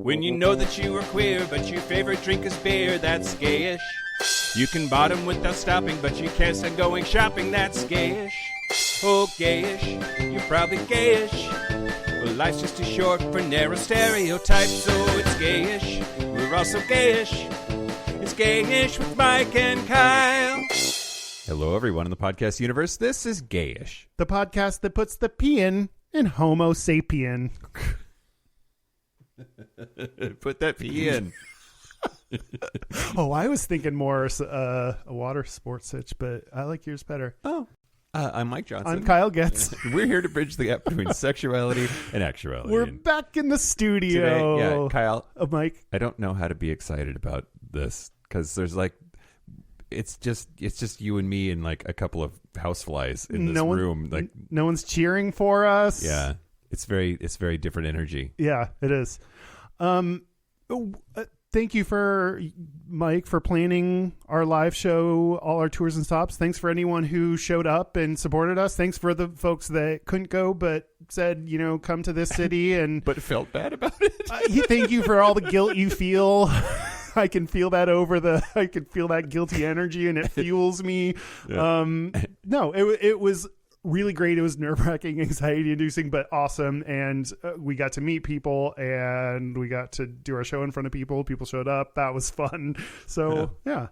When you know that you are queer, but your favorite drink is beer, that's gayish. You can bottom without stopping, but you can't stand going shopping, that's gayish. Oh, gayish, you're probably gayish. Well, life's just too short for narrow stereotypes, so it's gayish. We're also gayish. It's Gayish with Mike and Kyle. Hello, everyone in the podcast universe. This is Gayish, the podcast that puts the P in Homo sapien. Put that P in. Oh, I was thinking more a water sports itch, but I like yours better. Oh, I'm Mike Johnson. I'm Kyle Getz. We're here to bridge the gap between sexuality and actuality. We're back in the studio. Today, yeah, Kyle. Mike. I don't know how to be excited about this because there's like, it's just you and me and like a couple of houseflies in this room. Like no one's cheering for us. Yeah, it's very different energy. Yeah, it is. Thank you for Mike for planning our live show, all our tours and stops. Thanks for anyone who showed up and supported us. Thanks for the folks that couldn't go but said, come to this city and but felt bad about it. Thank you for all the guilt you feel. I can feel that I can feel that guilty energy and it fuels me. Yeah. No, it was really great. It was nerve-wracking, anxiety-inducing, but awesome. And we got to meet people and we got to do our show in front of people. People showed up. That was fun. So yeah.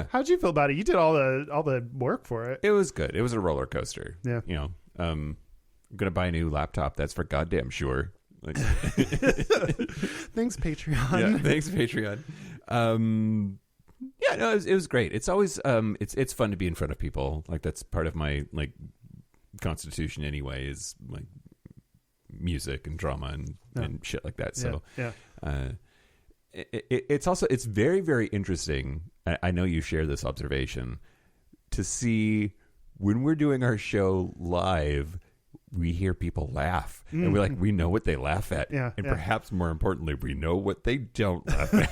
How'd you feel about it? You did all the work for it. It was good. It was a roller coaster. Yeah. I'm gonna buy a new laptop. That's for goddamn sure. Like, thanks, Patreon. Yeah, thanks, Patreon. Yeah, no, it was great. It's always it's fun to be in front of people. Like that's part of my like constitution anyway, is like music and drama and shit like that. So it's very, very interesting. I know you share this observation, to see when we're doing our show live, we hear people laugh and we know what they laugh at. Yeah, and perhaps more importantly, we know what they don't laugh at.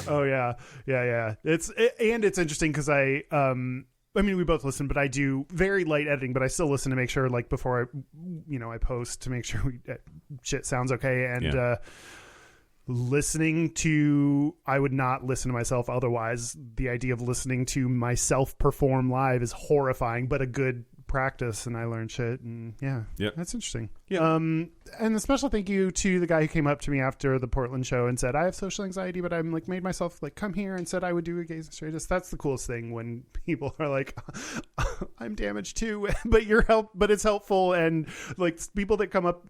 Oh yeah. It's interesting because I mean, we both listen, but I do very light editing, but I still listen to make sure, like before I post, to make sure shit sounds okay. And, listening to, I would not listen to myself otherwise. The idea of listening to myself perform live is horrifying, but a good practice, and I learned shit, and that's interesting. And a special thank you to the guy who came up to me after the Portland show and said, I have social anxiety, but I'm like made myself like come here, and said I would do a Gays and Straightest. That's the coolest thing, when people are like, I'm damaged too, but it's helpful. And like people that come up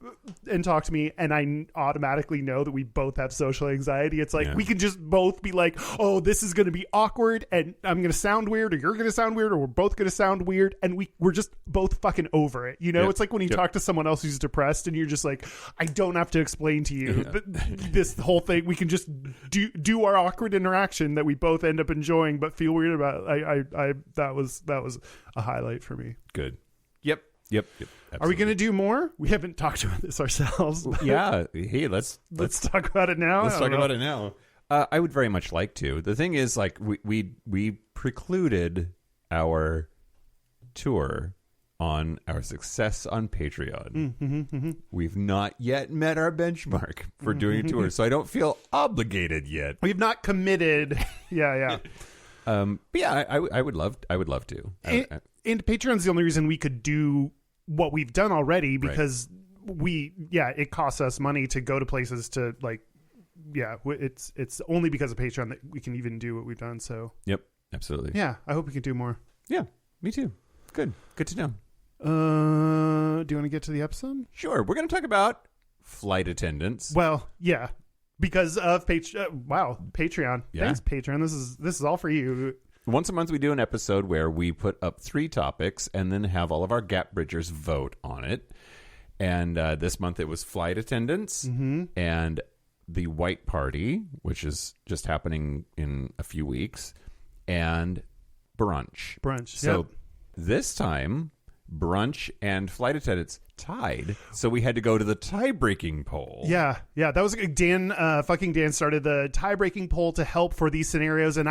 and talk to me and I automatically know that we both have social anxiety. It's like we can just both be like, oh, this is going to be awkward and I'm going to sound weird, or you're going to sound weird, or we're both going to sound weird, and we're just both fucking over it. It's like when you talk to someone else who's depressed and you're just like, I don't have to explain to you this whole thing. We can just do our awkward interaction that we both end up enjoying but feel weird about. That was a highlight for me. Good. Yep. Absolutely. Are we going to do more? We haven't talked about this ourselves. Yeah. Hey, let's talk about it now. Let's talk about it now. I would very much like to. The thing is, like, we precluded our tour on our success on Patreon. We've not yet met our benchmark for doing a tour, so I don't feel obligated yet. We've not committed. Yeah. But yeah, I would love to. And Patreon's the only reason we could do what we've done already, because it costs us money to go to places to like, it's only because of Patreon that we can even do what we've done. So yep, absolutely. Yeah, I hope we can do more. Yeah, me too. Good to know. Do you want to get to the episode? Sure. We're going to talk about flight attendants. Well, yeah, because of Patreon. Yeah. Thanks, Patreon. This is all for you. Once a month, we do an episode where we put up 3 topics and then have all of our gap bridgers vote on it. And this month it was flight attendants and the white party, which is just happening in a few weeks, and brunch. So this time, brunch and flight attendants tied, so we had to go to the tie-breaking poll. Yeah, that was Dan. Fucking Dan started the tie-breaking poll to help for these scenarios, and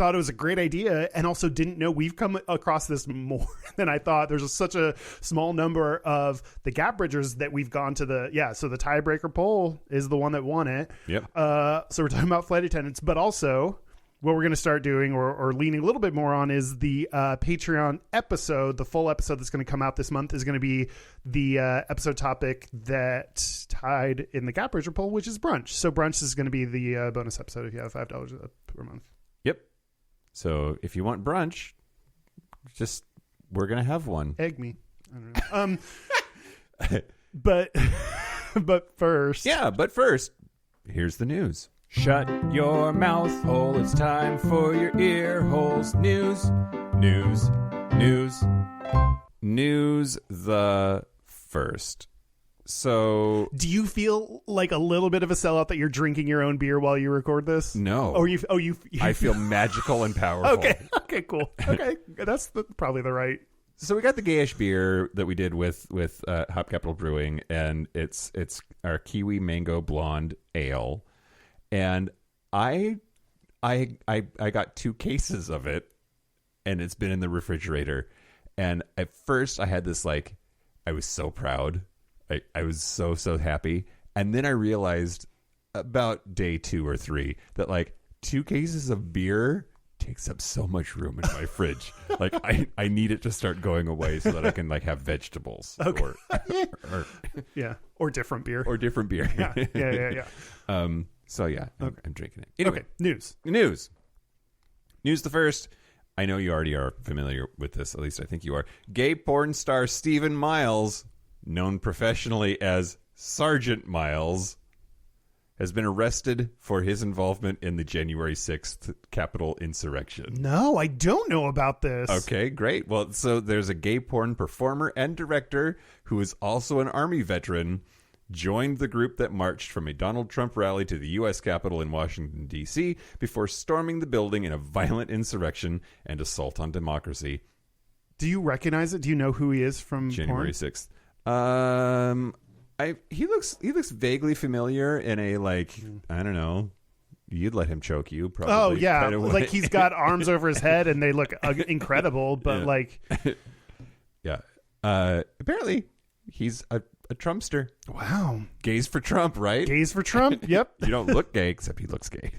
thought it was a great idea, and also didn't know we've come across this more than I thought. There's such a small number of the gap bridgers that we've gone to so the tiebreaker poll is the one that won it. Yep. So we're talking about flight attendants, but also what we're going to start doing or leaning a little bit more on is the Patreon episode. The full episode that's going to come out this month is going to be the episode topic that tied in the Gap Bridger poll, which is brunch. So brunch is going to be the bonus episode if you have $5 per month. Yep. So if you want brunch, we're going to have one. Egg me. I don't know. But first. Yeah, but first, here's the news. Shut your mouth hole, it's time for your ear holes. News the first. So, do you feel like a little bit of a sellout that you're drinking your own beer while you record this? No. I feel magical and powerful. Okay, cool. Okay, that's probably the right. So we got the Gayish beer that we did with Hop Capital Brewing, and it's our Kiwi Mango Blonde Ale. And I got 2 cases of it, and it's been in the refrigerator. And at first I had this, like, I was so proud. I was so happy. And then I realized about day 2 or 3 that, like, 2 cases of beer takes up so much room in my fridge. Like, I need it to start going away so that I can, like, have vegetables. Okay. Or different beer. Or different beer. Yeah. So yeah, okay. I'm drinking it. Anyway, okay, news the first. I know you already are familiar with this. At least I think you are. Gay porn star Stephen Miles, known professionally as Sergeant Miles, has been arrested for his involvement in the January 6th Capitol insurrection. No, I don't know about this. Okay, great. Well, so there's a gay porn performer and director who is also an Army veteran, joined the group that marched from a Donald Trump rally to the U.S. Capitol in Washington, D.C., before storming the building in a violent insurrection and assault on democracy. Do you recognize it? Do you know who he is from January porn? 6th? He looks vaguely familiar in a, like, I don't know, you'd let him choke you, probably. Oh, yeah. Kind of like, he's got arms over his head, and they look incredible, but, like... Yeah. Apparently, he's a Trumpster. Wow. Gays for Trump, right? Gays for Trump? Yep. You don't look gay, except he looks gay.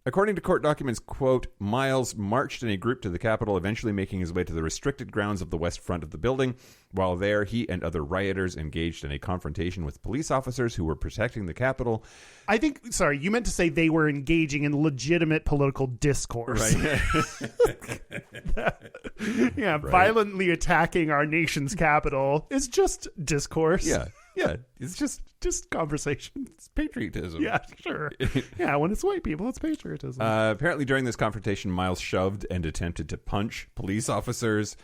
According to court documents, quote, Miles marched in a group to the Capitol, eventually making his way to the restricted grounds of the west front of the building. While there, he and other rioters engaged in a confrontation with police officers who were protecting the Capitol. I think, sorry, you meant to say they were engaging in legitimate political discourse. Right. Yeah, Right. Violently attacking our nation's capital is just discourse. Yeah. It's Just conversation. it's patriotism. Yeah, sure. Yeah, when it's white people, it's patriotism. Apparently, during this confrontation, Miles shoved and attempted to punch police officers.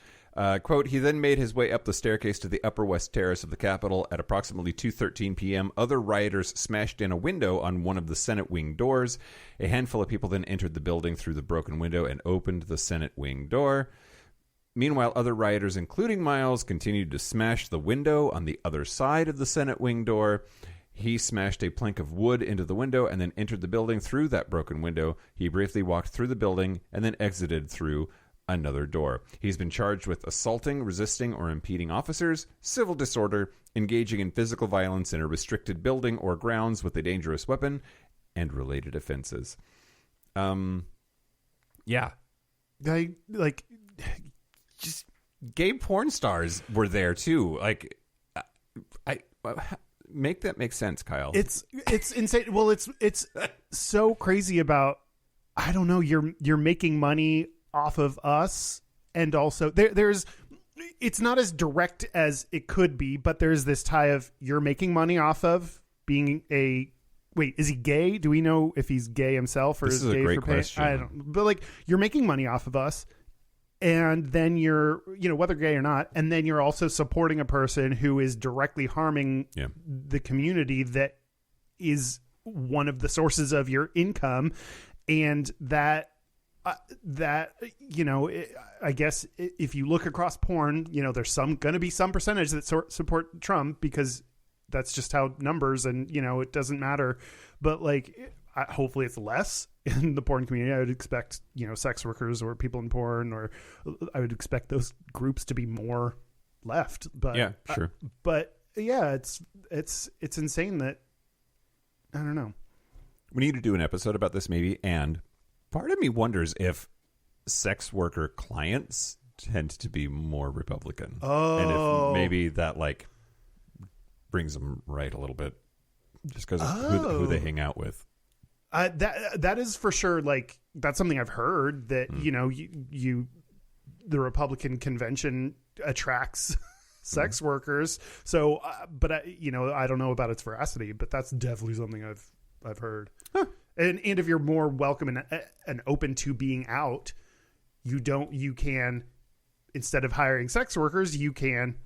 Quote, he then made his way up the staircase to the upper west terrace of the Capitol. At approximately 2:13 p.m., other rioters smashed in a window on one of the Senate wing doors. A handful of people then entered the building through the broken window and opened the Senate wing door. Meanwhile, other rioters, including Miles, continued to smash the window on the other side of the Senate wing door. He smashed a plank of wood into the window and then entered the building through that broken window. He briefly walked through the building and then exited through another door. He's been charged with assaulting, resisting, or impeding officers, civil disorder, engaging in physical violence in a restricted building or grounds with a dangerous weapon, and related offenses. Yeah. Just gay porn stars were there too. Like, I make that make sense, Kyle. It's insane. Well, it's so crazy about, I don't know, you're making money off of us, and also there's it's not as direct as it could be, but there's this tie of you're making money off of being a wait, is he gay? Do we know if he's gay himself or this is a gay great for pay? question. I don't, but like, you're making money off of us. And then you're, whether gay or not, and then you're also supporting a person who is directly harming the community that is one of the sources of your income. And I guess if you look across porn, there's going to be some percentage that support Trump because that's just how numbers and, it doesn't matter. But like, hopefully it's less in the porn community. I would expect, sex workers or people in porn, or I would expect those groups to be more left. But yeah, sure. But yeah, it's insane that, I don't know. We need to do an episode about this maybe. And part of me wonders if sex worker clients tend to be more Republican. Oh. And if maybe that like brings them right a little bit just because of who they hang out with. That is for sure. Like, that's something I've heard that, the Republican convention attracts sex workers. So, but I don't know about its veracity, but that's definitely something I've heard. Huh. And if you're more welcome and open to being out, you can, instead of hiring sex workers, you can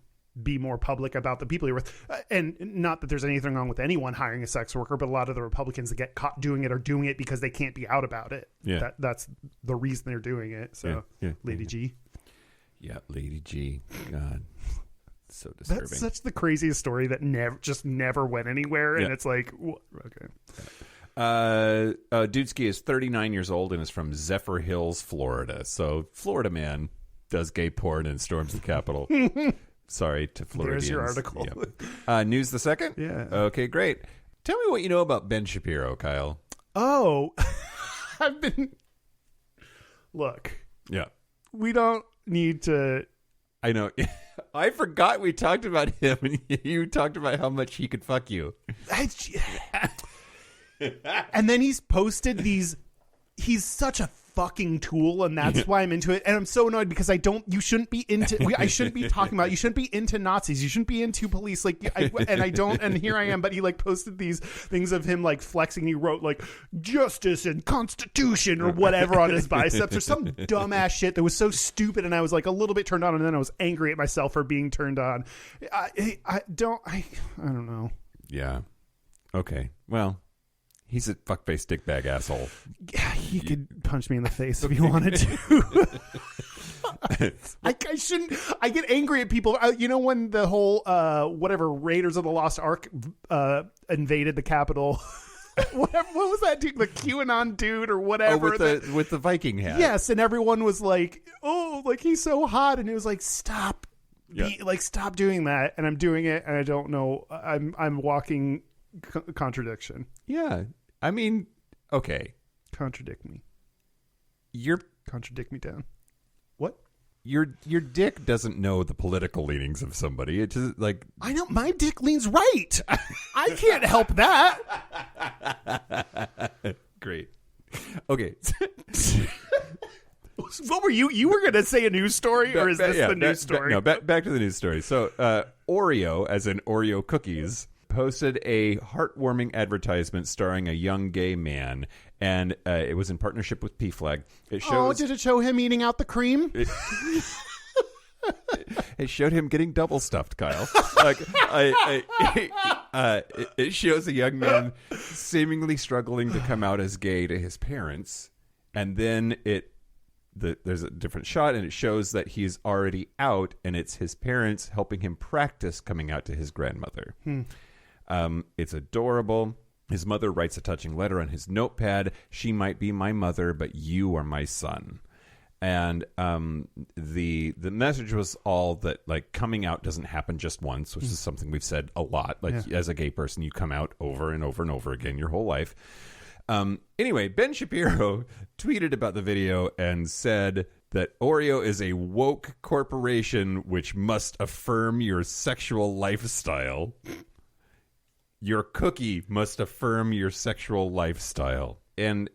be more public about the people you're with. And not that there's anything wrong with anyone hiring a sex worker, but a lot of the Republicans that get caught doing it are doing it because they can't be out about it. Yeah. That's the reason they're doing it. So Lady G. Yeah, Lady G. God. So disturbing. That's such the craziest story that never went anywhere. And it's like, okay. Dudesky is 39 years old and is from Zephyr Hills, Florida. So Florida man does gay porn and storms the Capitol. Sorry to Floridians. There's your article. Yeah. News the second? Yeah. Okay, great. Tell me what you know about Ben Shapiro, Kyle. Oh, Look. Yeah. We don't need to. I know. I forgot we talked about him, and you talked about how much he could fuck you. And then he's posted these. He's such a fucking tool, and that's why I'm into it. And I'm so annoyed because you shouldn't be into. I shouldn't be talking about. You shouldn't be into Nazis. You shouldn't be into police. And I don't. And here I am. But he posted these things of him flexing. He wrote justice and constitution or whatever on his biceps or some dumbass shit that was so stupid. And I was a little bit turned on, and then I was angry at myself for being turned on. I don't know. Yeah. Okay. Well. He's a fuckface dickbag asshole. Yeah, he could punch me in the face if he wanted to. I shouldn't. I get angry at people. When the whole Raiders of the Lost Ark invaded the Capitol. What was that dude? The QAnon dude or whatever? With the Viking hat. Yes, and everyone was like, "Oh, he's so hot," and it was like, "Stop, stop doing that." And I'm doing it, and I don't know. I'm walking contradiction. Yeah. I mean, okay. Contradict me. Contradict me down. What? Your dick doesn't know the political leanings of somebody. It's just I know my dick leans right. I can't help that. Great. Okay. What were you? You were going to say a news story, or is this the news story? No, back to the news story. So, Oreo, as in Oreo cookies, posted a heartwarming advertisement starring a young gay man, and it was in partnership with PFLAG. It shows, did it show him eating out the cream? It showed him getting double stuffed, Kyle. It shows a young man seemingly struggling to come out as gay to his parents, and then there's a different shot, and it shows that he's already out, and it's his parents helping him practice coming out to his grandmother. It's adorable. His mother writes a touching letter on his notepad. She might be my mother, but you are my son. And the message was all that coming out doesn't happen just once, which is something we've said a lot. As a gay person, you come out over and over and over again your whole life. Anyway, Ben Shapiro tweeted about the video and said that Oreo is a woke corporation which must affirm your sexual lifestyle. Your cookie must affirm your sexual lifestyle. And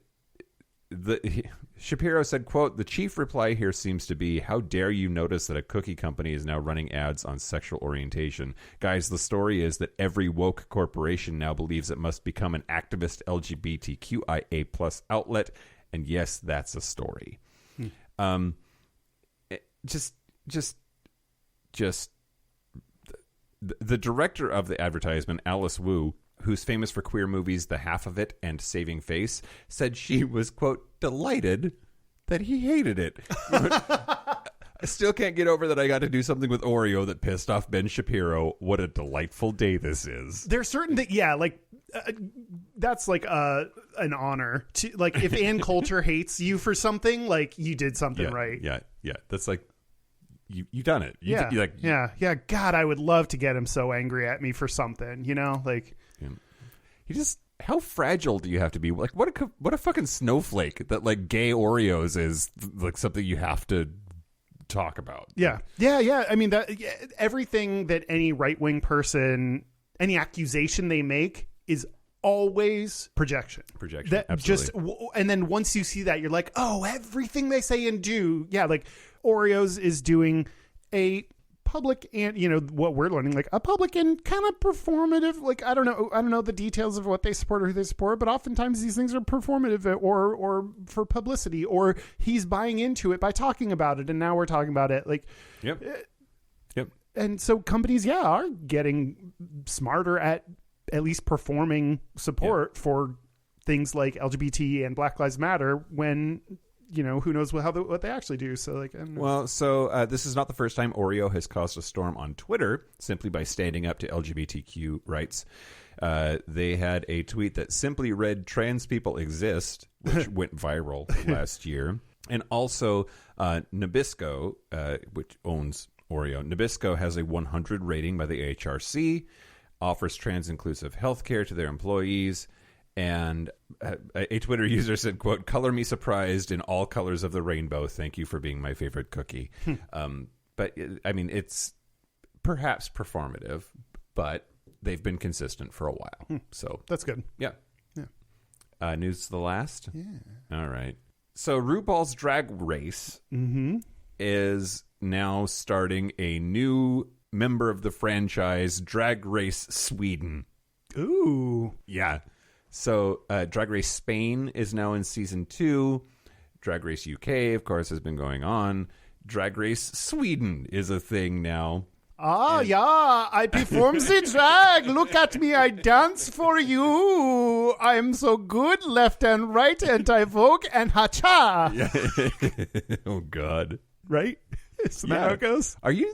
Shapiro said, quote, "The chief reply here seems to be, how dare you notice that a cookie company is now running ads on sexual orientation? Guys, the story is that every woke corporation now believes it must become an activist LGBTQIA plus outlet. And yes, that's a story." The director of the advertisement, Alice Wu, who's famous for queer movies The Half of It and Saving Face, said she was, quote, delighted that he hated it. I still can't get over that I got to do something with Oreo that pissed off Ben Shapiro. What a delightful day this is. There's certain that, that's like an honor to, like, if Ann Coulter hates you for something, like, you did something right. Yeah. That's like you done it. Yeah. God, I would love to get him so angry at me for something, like. He just. How fragile do you have to be? Like, what a fucking snowflake that, like, gay Oreos is, like, something you have to talk about. Yeah. I mean, everything that any right-wing person, any accusation they make is always projection. Absolutely. And then once you see that, you're like, oh, everything they say and do. Yeah, like Oreos is doing a public and what we're learning, like a public and kind of performative, like I don't know the details of what they support or who they support, but oftentimes these things are performative or for publicity, or he's buying into it by talking about it, and now we're talking about it, like yep. And so companies are getting smarter at least performing support for things like LGBT and Black Lives Matter when who knows what they actually do. So, like, I don't know. Well, so this is not the first time Oreo has caused a storm on Twitter simply by standing up to LGBTQ rights. They had a tweet that simply read "Trans people exist," which went viral last year. And also Nabisco, which owns Oreo. Nabisco has a 100 rating by the HRC, offers trans-inclusive healthcare to their employees. And a Twitter user said, quote, "Color me surprised in all colors of the rainbow. Thank you for being my favorite cookie." But, I mean, it's perhaps performative, but they've been consistent for a while. So that's good. Yeah. News to the last? Yeah. All right. So RuPaul's Drag Race is now starting a new member of the franchise, Drag Race Sweden. Ooh. Yeah. So Drag Race Spain is now in season 2. Drag Race UK, of course, has been going on. Drag Race Sweden is a thing now. I perform the drag. Look at me, I dance for you. I'm so good, left and right, and I vogue and ha-cha. Yeah. Oh, God. Right? Isn't that how it goes? Are you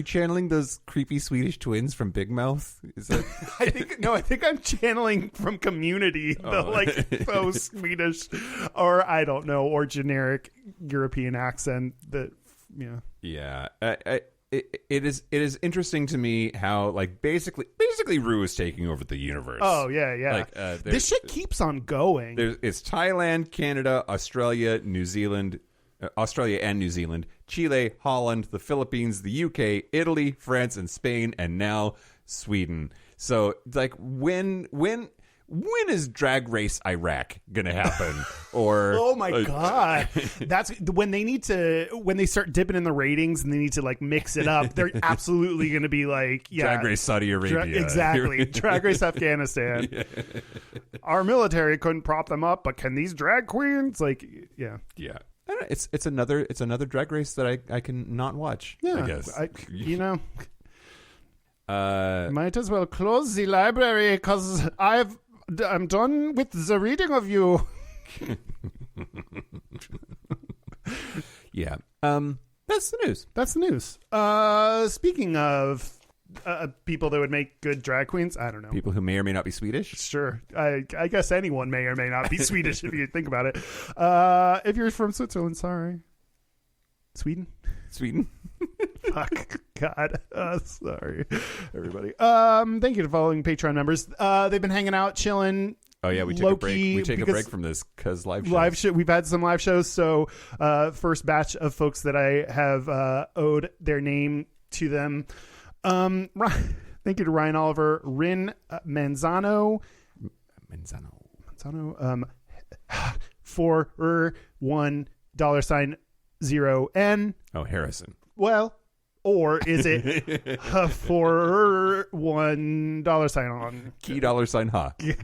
channeling those creepy Swedish twins from Big Mouth? Is that? I think I'm channeling from Community, the Swedish, or I don't know, or generic European accent that. Yeah. It is interesting to me how, like, basically Ru is taking over the universe. Oh yeah. Like, this shit keeps on going. It's Thailand, Canada, Australia and New Zealand, Chile, Holland, the Philippines, the UK, Italy, France, and Spain, and now Sweden. So, like, when is Drag Race Iraq gonna happen? Or oh my God, that's when they start dipping in the ratings and they need to, like, mix it up. They're absolutely gonna be like, Drag Race Saudi Arabia, exactly. Drag Race Afghanistan. Yeah. Our military couldn't prop them up, but can these drag queens? Like, yeah. I don't know, it's another Drag Race that I can not watch. Yeah, I guess might as well close the library because I'm done with the reading of you. Yeah. That's the news. Speaking of people that would make good drag queens, I don't know. People who may or may not be Swedish? Sure. I guess anyone may or may not be Swedish if you think about it. If you're from Switzerland, sorry. Sweden? Fuck. God. Sorry, everybody. Thank you to following Patreon members. They've been hanging out, chilling. Oh, yeah, we take a break. We take a break from this because live shows. We've had some live shows, so first batch of folks that I have owed their name to them. Thank you to Ryan Oliver, Rin Manzano, for $1.0N. Oh, Harrison. Well, or is it for $1 on key $? Ha? Yeah,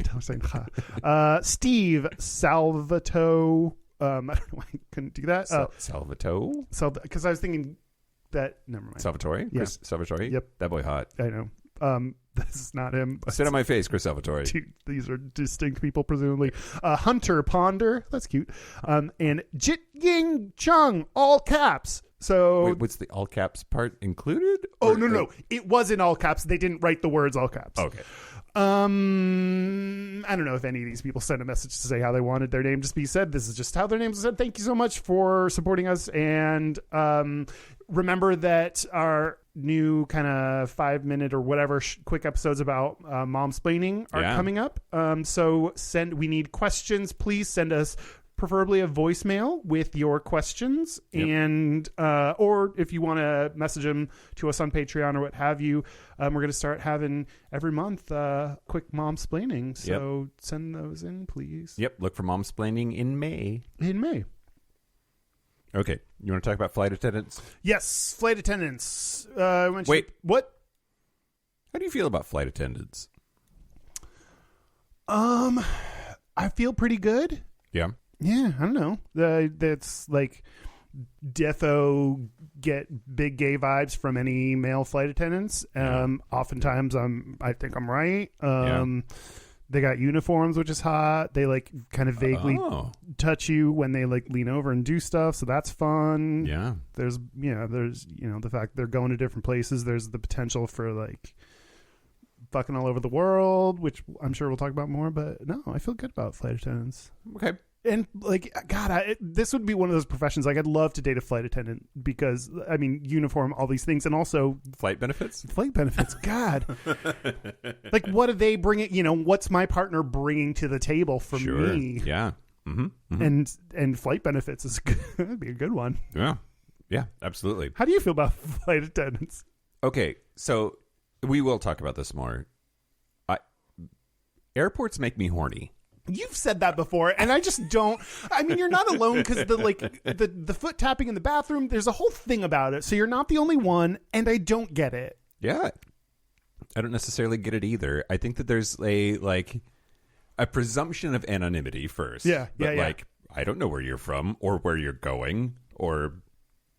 $. Ha. Steve Salvato. I don't know why I couldn't do that. Salvato? Because I was thinking that. Never mind. Salvatore? Yeah. Chris Salvatore? Yep. That boy hot. I know. This is not him. Sit on my face, Chris Salvatore. These are distinct people, presumably. Hunter Ponder. That's cute. And Jit Ying Chung, all caps. So Wait, what's the all caps part included? Oh, no. It was in all caps. They didn't write the words all caps. Okay. I don't know if any of these people sent a message to say how they wanted their name to be said. This is just how their names are said. Thank you so much for supporting us. And remember that our new kind of 5-minute or whatever quick episodes about momsplaining are coming up. So we need questions. Please send us preferably a voicemail with your questions, and or if you want to message them to us on Patreon or what have you. We're going to start having every month quick momsplaining, so send those in, please. Look for momsplaining in May. Okay, you want to talk about flight attendants? Yes, flight attendants. Wait, what? How do you feel about flight attendants? I feel pretty good. Yeah, I don't know. That's like defo get big gay vibes from any male flight attendants. Oftentimes I think I'm right. They got uniforms, which is hot. They like kind of vaguely touch you when they like lean over and do stuff. So that's fun. Yeah. There's the fact they're going to different places. There's the potential for like fucking all over the world, which I'm sure we'll talk about more, but no, I feel good about flight attendants. Okay. And like, God, this would be one of those professions. Like, I'd love to date a flight attendant because, I mean, uniform, all these things, and also flight benefits. God, like, what do they bring? What's my partner bringing to the table for me? Yeah, and flight benefits is that'd be a good one. Yeah, absolutely. How do you feel about flight attendants? Okay, so we will talk about this more. Airports make me horny. You've said that before, and I just don't. I mean, you're not alone because the foot tapping in the bathroom. There's a whole thing about it, so you're not the only one. And I don't get it. Yeah, I don't necessarily get it either. I think that there's a presumption of anonymity first. Like, I don't know where you're from or where you're going, or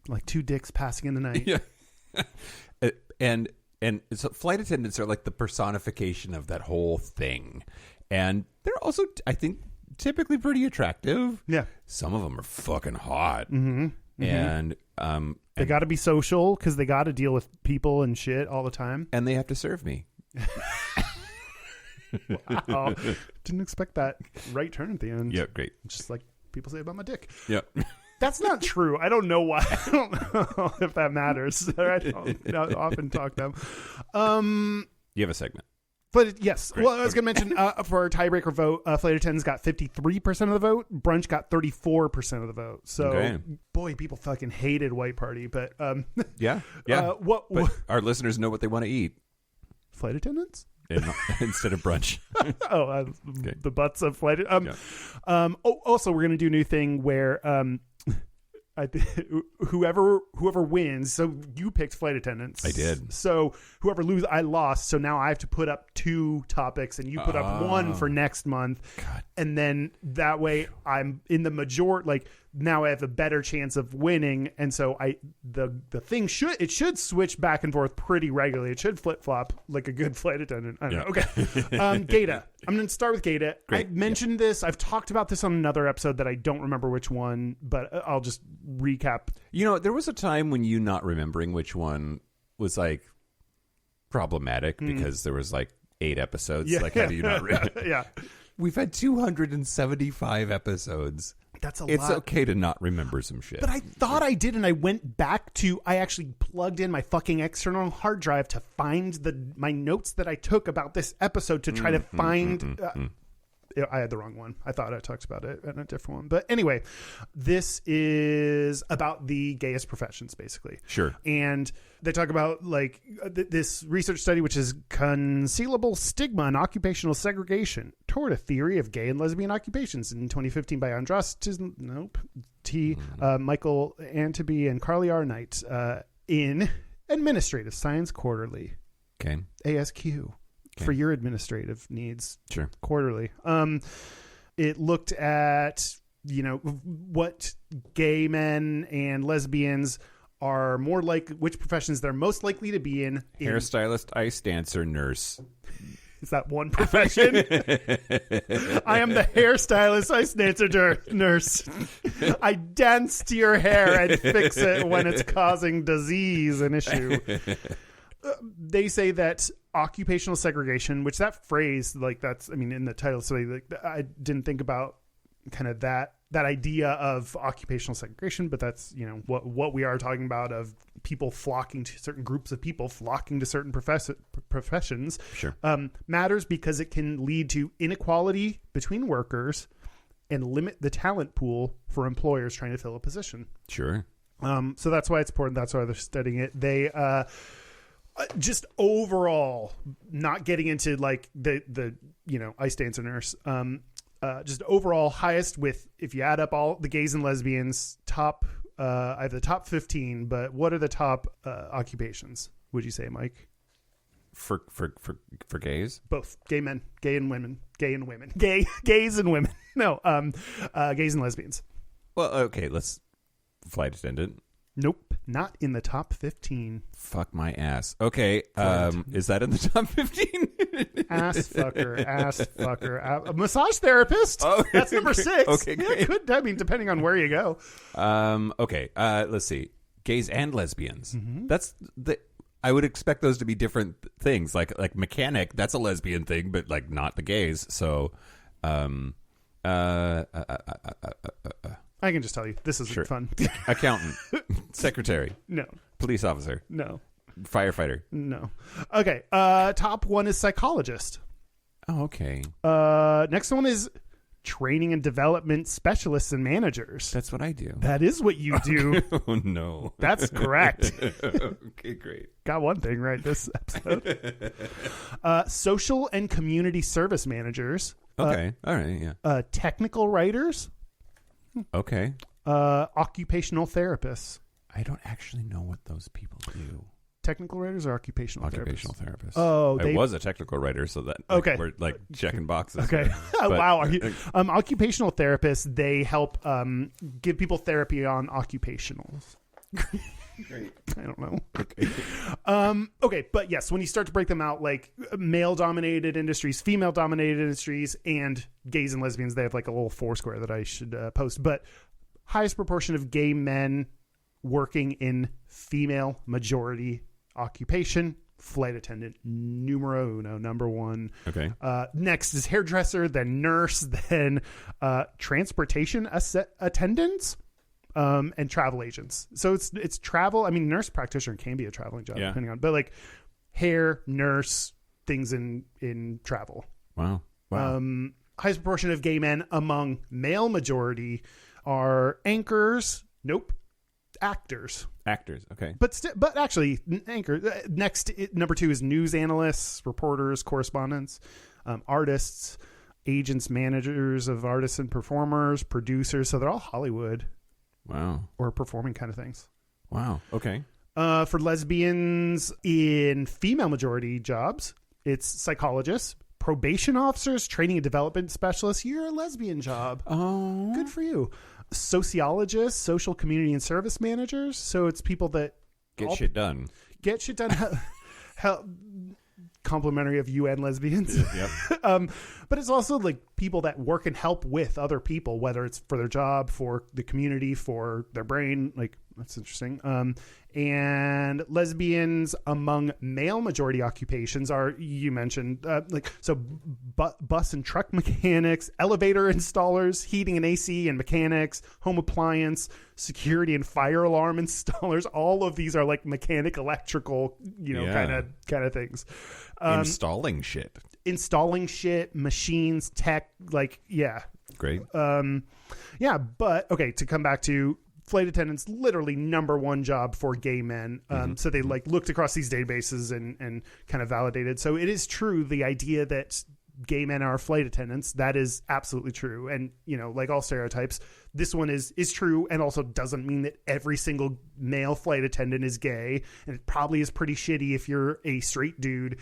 like two dicks passing in the night. Yeah, and so flight attendants are like the personification of that whole thing. And they're also, I think, typically pretty attractive. Yeah. Some of them are fucking hot. Mm-hmm. And they got to be social because they got to deal with people and shit all the time. And they have to serve me. Wow. Didn't expect that right turn at the end. Yeah, great. Just like people say about my dick. Yeah. That's not true. I don't know why. I don't know if that matters. I don't often talk to them. You have a segment. But yes, Great. well, I was going to mention for our tiebreaker vote, flight attendants got 53% of the vote. Brunch got 34% of the vote. So, boy, people fucking hated White Party. But yeah. But our listeners know what they want to eat. Flight attendants instead of brunch. The butts of flight. Also, we're going to do a new thing where whoever wins. So you picked flight attendants. I did. So whoever loses, I lost. So now I have to put up 2 topics, and you put up 1 for next month. God. And then that way I'm in the majority. Like now I have a better chance of winning. And so the thing should switch back and forth pretty regularly. It should flip flop like a good flight attendant. I don't know. Okay. Gayta. I'm going to start with Gayta. I mentioned this. I've talked about this on another episode that I don't remember which one, but I'll just recap. There was a time when you not remembering which one was like problematic because there was like 8 episodes. Like, how do you not remember? Yeah. We've had 275 episodes. That's a lot. It's okay to not remember some shit. But I thought I did, and I went back to. I actually plugged in my fucking external hard drive to find my notes that I took about this episode to try to find. I had the wrong one. I thought I talked about it in a different one. But anyway, this is about the gayest professions, basically. Sure. And they talk about like this research study, which is Concealable Stigma and Occupational Segregation Toward a Theory of Gay and Lesbian Occupations in 2015 by Michael Anteby and Carly R. Knight in Administrative Science Quarterly. Okay. ASQ. For your administrative needs. Sure. Quarterly. It looked at, what gay men and lesbians are more like, which professions they're most likely to be in. Hairstylist, ice dancer, nurse. Is that one profession? I am the hairstylist. I snitch nurse. I dance to your hair and fix it when it's causing disease and issue. They say that occupational segregation, which that phrase, like that's, I mean, in the title, so like I didn't think about kind of that idea of occupational segregation, but that's, you know, what we are talking about, of people flocking to certain groups of people flocking to certain professions. Sure. Matters because it can lead to inequality between workers and limit the talent pool for employers trying to fill a position. Sure. So that's why it's important. That's why they're studying it. They just overall, not getting into like the you know, ice dancer nurse, just overall highest with, if you add up all the gays and lesbians, top, I have the top 15, but what are the top occupations, would you say, Mike? For gays? Both gay men, gay and women, gays and women. No, gays and lesbians. Well, okay, flight attendant. Nope, not in the top 15. Fuck my ass. Okay, is that in the top 15? Ass fucker. A massage therapist. Oh, that's number 6. Okay, yeah, great. Could, I mean, depending on where you go. Okay, let's see. Gays and lesbians. Mm-hmm. That's I would expect those to be different things. Like mechanic, that's a lesbian thing, but like not the gays. So, I can just tell you, this isn't sure. fun. Accountant, secretary, No. police officer, No. firefighter. No. Okay. Top one is psychologist. Oh, okay. Next one is training and development specialists and managers. That's what I do. That is what you do. Oh, no. That's correct. Okay, great. Got one thing right this episode. Social and community service managers. Okay. All right. Yeah. Technical writers. Okay. Occupational therapists. I don't actually know what those people do. Technical writers or occupational therapists. Oh, I was a technical writer, so that okay. We're like checking boxes. Okay. But, wow. Occupational therapists, they help give people therapy on occupationals. Great. I don't know. Okay. Okay, but yes, when you start to break them out, like male-dominated industries, female-dominated industries, and gays and lesbians, they have like a little foursquare that I should post. But highest proportion of gay men working in female majority occupation, flight attendant, numero uno, number one. Okay. Next is hairdresser, then nurse, then transportation attendants. And travel agents. So it's travel. I mean, nurse practitioner can be a traveling job, depending on, but like hair, nurse, things in travel. Wow. Highest proportion of gay men among male majority are anchors. Nope. Actors. Okay. But actually, anchor. Next, number 2 is news analysts, reporters, correspondents, artists, agents, managers of artists and performers, producers. So they're all Hollywood. Wow. Or performing kind of things. Wow. Okay. For lesbians in female majority jobs, it's psychologists, probation officers, training and development specialists. You're a lesbian job. Oh. Good for you. Sociologists, social community and service managers. So it's people that get shit done. Get shit done. Complimentary of UN lesbians. Yep. But it's also like people that work and help with other people, whether it's for their job, for the community, for their brain. Like, that's interesting. And lesbians among male majority occupations are, you mentioned, bus and truck mechanics, elevator installers, heating and AC and mechanics, home appliance, security and fire alarm installers. All of these are like mechanic, electrical, kind of things. Installing shit, machines, tech, Great. But okay, to come back to flight attendants, literally number one job for gay men. So they like looked across these databases and kind of validated. So it is true, the idea that gay men are flight attendants, that is absolutely true. And, like all stereotypes, this one is true, and also doesn't mean that every single male flight attendant is gay. And it probably is pretty shitty if you're a straight dude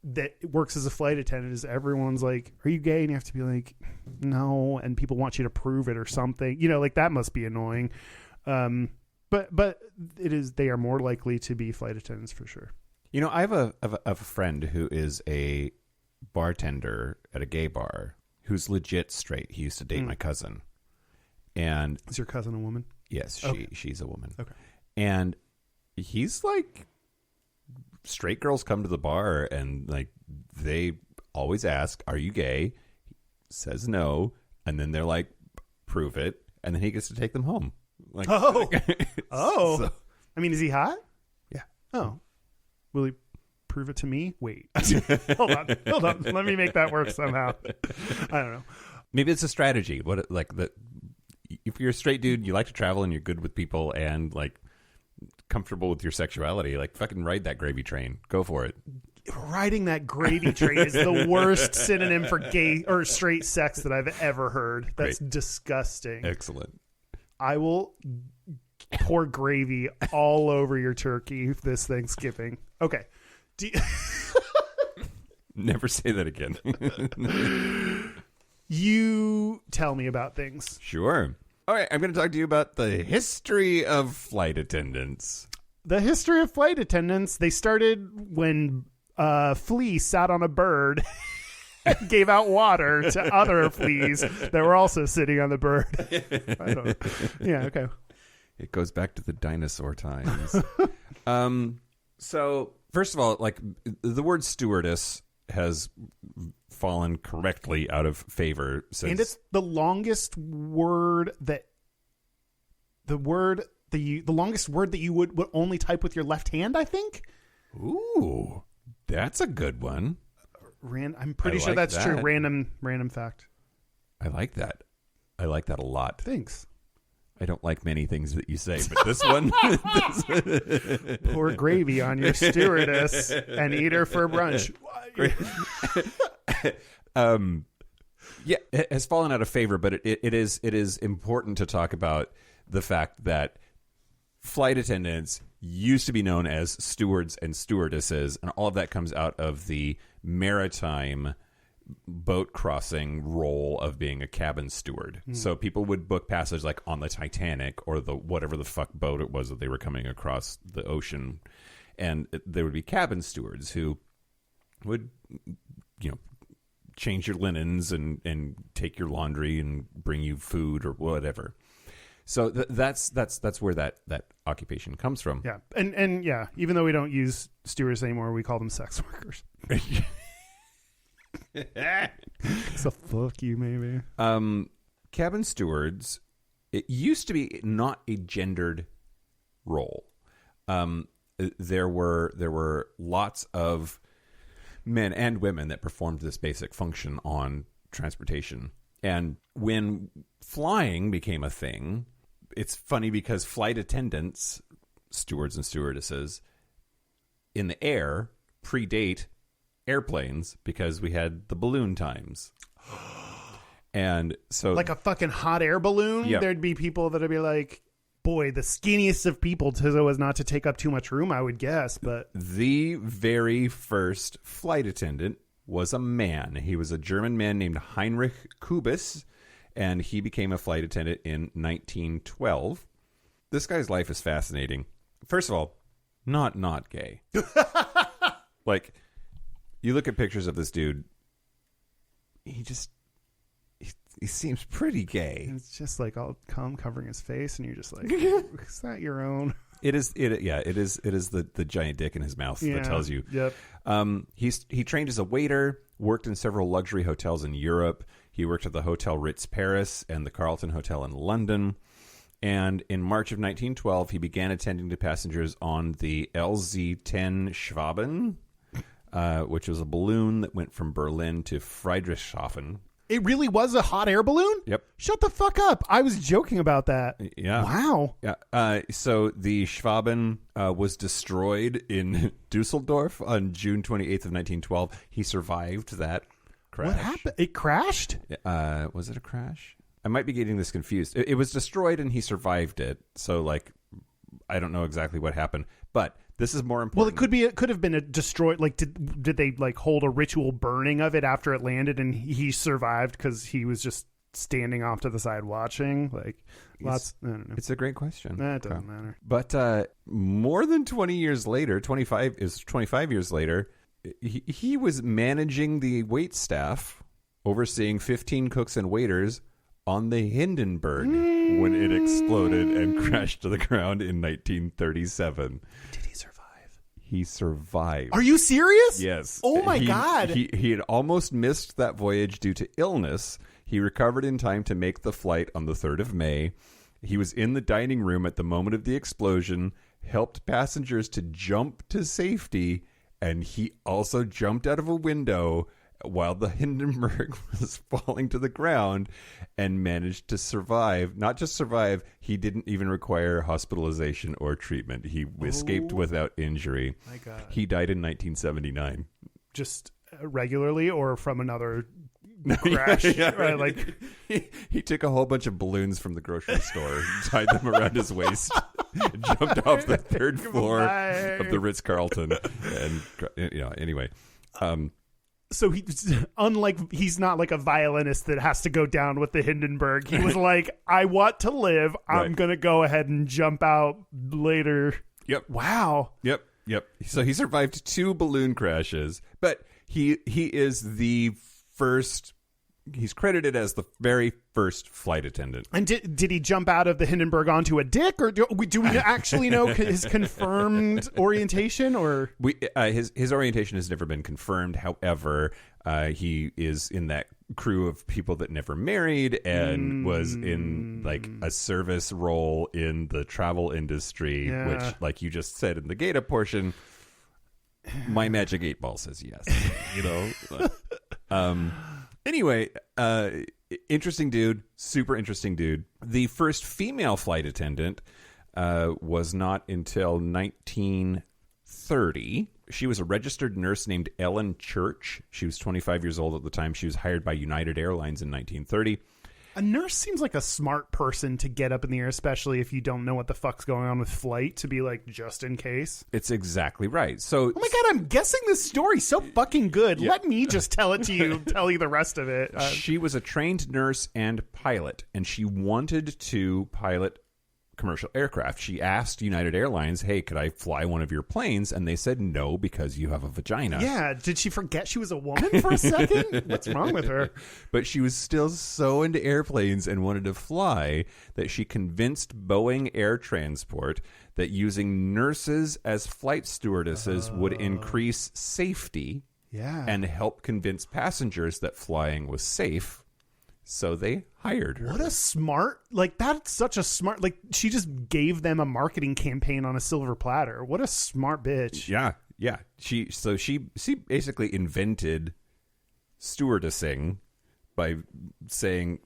that works as a flight attendant, is everyone's like, are you gay? And you have to be like, no. And people want you to prove it or something, like that must be annoying. But it is, they are more likely to be flight attendants for sure. I have a friend who is a bartender at a gay bar who's legit straight. He used to date my cousin. And Is your cousin a woman? yes, she's a woman. Okay. And he's like, straight girls come to the bar and like they always ask, "Are you gay?" He says no, and then they're like, "Prove it," and then he gets to take them home. Like, Oh. So- I mean, is he hot? Yeah. Oh. Will he prove it to me? Wait. Hold on. Let me make that work somehow. I don't know. maybe it's a strategy. What like that? If you're a straight dude, you like to travel and you're good with people and like comfortable with your sexuality, like fucking ride that gravy train. Go for it. Riding that gravy train is the worst synonym for gay or straight sex that I've ever heard. That's disgusting. Excellent. I will pour gravy all over your turkey this Thanksgiving. Okay. Never say that again. You tell me about things. Sure. All right, I'm going to talk to you about the history of flight attendants. The history of flight attendants, they started when flea sat on a bird and gave out water to other fleas that were also sitting on the bird. I don't know. Yeah, okay. It goes back to the dinosaur times. So, first of all, like the word stewardess has fallen correctly out of favor since, And it's the longest word that the longest word that you would only type with your left hand, I think. Ooh, that's a good one. I'm pretty sure like that's true. that. Random fact. I like that. I like that a lot. Thanks. I don't like many things that you say, but this one. Pour gravy on your stewardess and eat her for brunch. Yeah, it has fallen out of favor, but it is important to talk about the fact that flight attendants used to be known as stewards and stewardesses, and all of that comes out of the maritime boat crossing role of being a cabin steward. So people would book passage like on the Titanic or the whatever the fuck boat it was that they were coming across the ocean, and there would be cabin stewards who would, change your linens and take your laundry and bring you food or whatever. So that's where that occupation comes from. Yeah, and yeah, even though we don't use stewards anymore, we call them sex workers. So fuck you, maybe. Cabin stewards, it used to be not a gendered role. There were lots of men and women that performed this basic function on transportation. And when flying became a thing, it's funny because flight attendants, stewards and stewardesses, in the air predate airplanes because we had the balloon times. And so Like a fucking hot air balloon, Yep. there'd be people that'd be like, boy, the skinniest of people so as not to take up too much room, I would guess. But the very first flight attendant was a man. He was a German man named Heinrich Kubis, and he became a flight attendant in 1912. This guy's life is fascinating. First of all, not gay. Like, you look at pictures of this dude, he seems pretty gay. it's just like all cum covering his face, and you're just like, is that your own? It is the giant dick in his mouth that tells you. Yep. He trained as a waiter, worked in several luxury hotels in Europe. He worked at the Hotel Ritz Paris and the Carlton Hotel in London. And in March of 1912, he began attending to passengers on the LZ-10 Schwaben, which was a balloon that went from Berlin to Friedrichshafen. It really was a hot air balloon? Yep. Shut the fuck up. I was joking about that. Yeah. Wow. Yeah. So the Schwaben was destroyed in Dusseldorf on June 28th of 1912. He survived that crash. What happened? It crashed? Was it a crash? I might be getting this confused. It was destroyed and he survived it. So, like, I don't know exactly what happened. But this is more important. Well, it could have been a destroyed. Like, did they like hold a ritual burning of it after it landed, and he survived because he was just standing off to the side watching? Like, lots. I don't know. It's a great question. That doesn't matter. But more than 20 years later, 25 years later, he was managing the wait staff, overseeing 15 cooks and waiters on the Hindenburg when it exploded and crashed to the ground in 1937. Did he survive? He survived. Are you serious? Yes. Oh my God. He had almost missed that voyage due to illness. He recovered in time to make the flight on the 3rd of May. He was in the dining room at the moment of the explosion, helped passengers to jump to safety, and he also jumped out of a window while the Hindenburg was falling to the ground and managed to survive. Not just survive, he didn't even require hospitalization or treatment. He escaped without injury. My God. He died in 1979. Just regularly or from another crash? Right, like he took a whole bunch of balloons from the grocery store, tied them around his waist, jumped off the 3rd floor of the Ritz-Carlton, and anyway. So he's not like a violinist that has to go down with the Hindenburg. He was like, I want to live. I'm going to go ahead and jump out later. Yep. Wow. Yep. So he survived 2 balloon crashes, but he is the first. He's credited as the very first flight attendant. And did he jump out of the Hindenburg onto a dick, or do we actually know his confirmed orientation? Or his orientation has never been confirmed. However, he is in that crew of people that never married and was in like a service role in the travel industry, which, like you just said in the Gayta portion, my magic 8-ball says yes. Anyway, interesting dude, super interesting dude. The first female flight attendant was not until 1930. She was a registered nurse named Ellen Church. She was 25 years old at the time. She was hired by United Airlines in 1930. A nurse seems like a smart person to get up in the air, especially if you don't know what the fuck's going on with flight, to be like, just in case. It's exactly right. So, oh my God, I'm guessing this story's so fucking good. Yeah. Let me just tell it to you, tell you the rest of it. She was a trained nurse and pilot, and she wanted to pilot commercial aircraft. She asked United Airlines, hey, could I fly one of your planes? And they said no, because you have a vagina. Yeah. Did she forget she was a woman for a second? What's wrong with her? But she was still so into airplanes and wanted to fly that she convinced Boeing Air Transport that using nurses as flight stewardesses would increase safety and help convince passengers that flying was safe. So they hired her. What a smart, like, that's such a smart, like, she just gave them a marketing campaign on a silver platter. What a smart bitch. Yeah. She basically invented stewardessing by saying,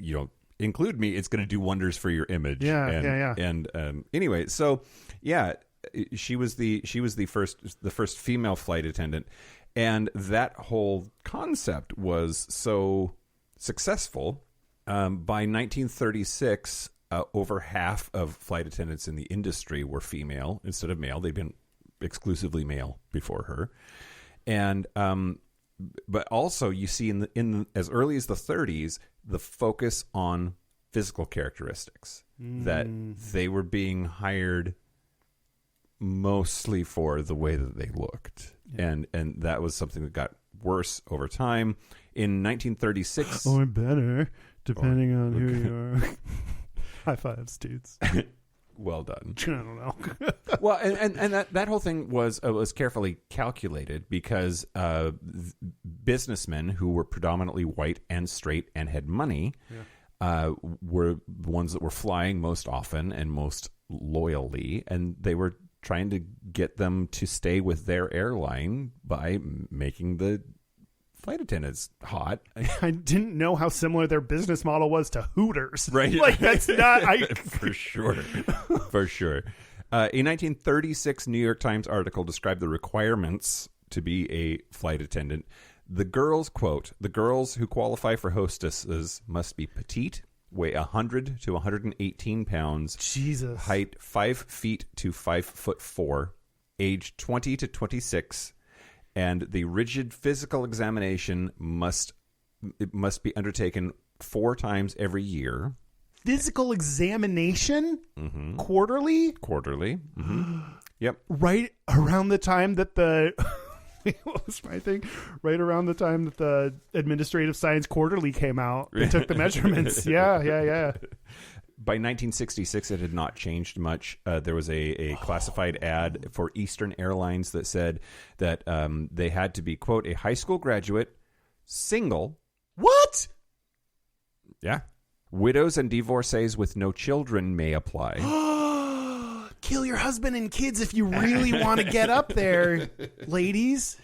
include me, it's going to do wonders for your image. Yeah. And anyway, so she was the first female flight attendant, and that whole concept was so successful. By 1936, over half of flight attendants in the industry were female instead of male. They'd been exclusively male before her, and but also you see in as early as the 30s the focus on physical characteristics, that they were being hired mostly for the way that they looked, and that was something that got worse over time. In 1936, or better, depending on who you are. High fives, dudes. Well done. I don't know. Well, and that whole thing was carefully calculated because businessmen who were predominantly white and straight and had money were the ones that were flying most often and most loyally, and they were trying to get them to stay with their airline by making the flight attendants hot. I didn't know how similar their business model was to Hooters. Right. Like, that's not... For sure. For sure. A 1936 New York Times article described the requirements to be a flight attendant. The girls, quote, the girls who qualify for hostesses must be petite, weigh 100 to 118 pounds. Jesus. Height 5 feet to 5'4", age 20 to 26, and the rigid physical examination must be undertaken 4 times every year. Physical examination? Mm-hmm. Quarterly? Quarterly. Mm-hmm. Yep. Right around the time that the what was my thing? Right around the time that the Administrative Science Quarterly came out, they took the measurements. Yeah. By 1966, it had not changed much. There was a classified ad for Eastern Airlines that said that they had to be, quote, a high school graduate, single. What? Yeah. Widows and divorcees with no children may apply. Kill your husband and kids if you really want to get up there, ladies.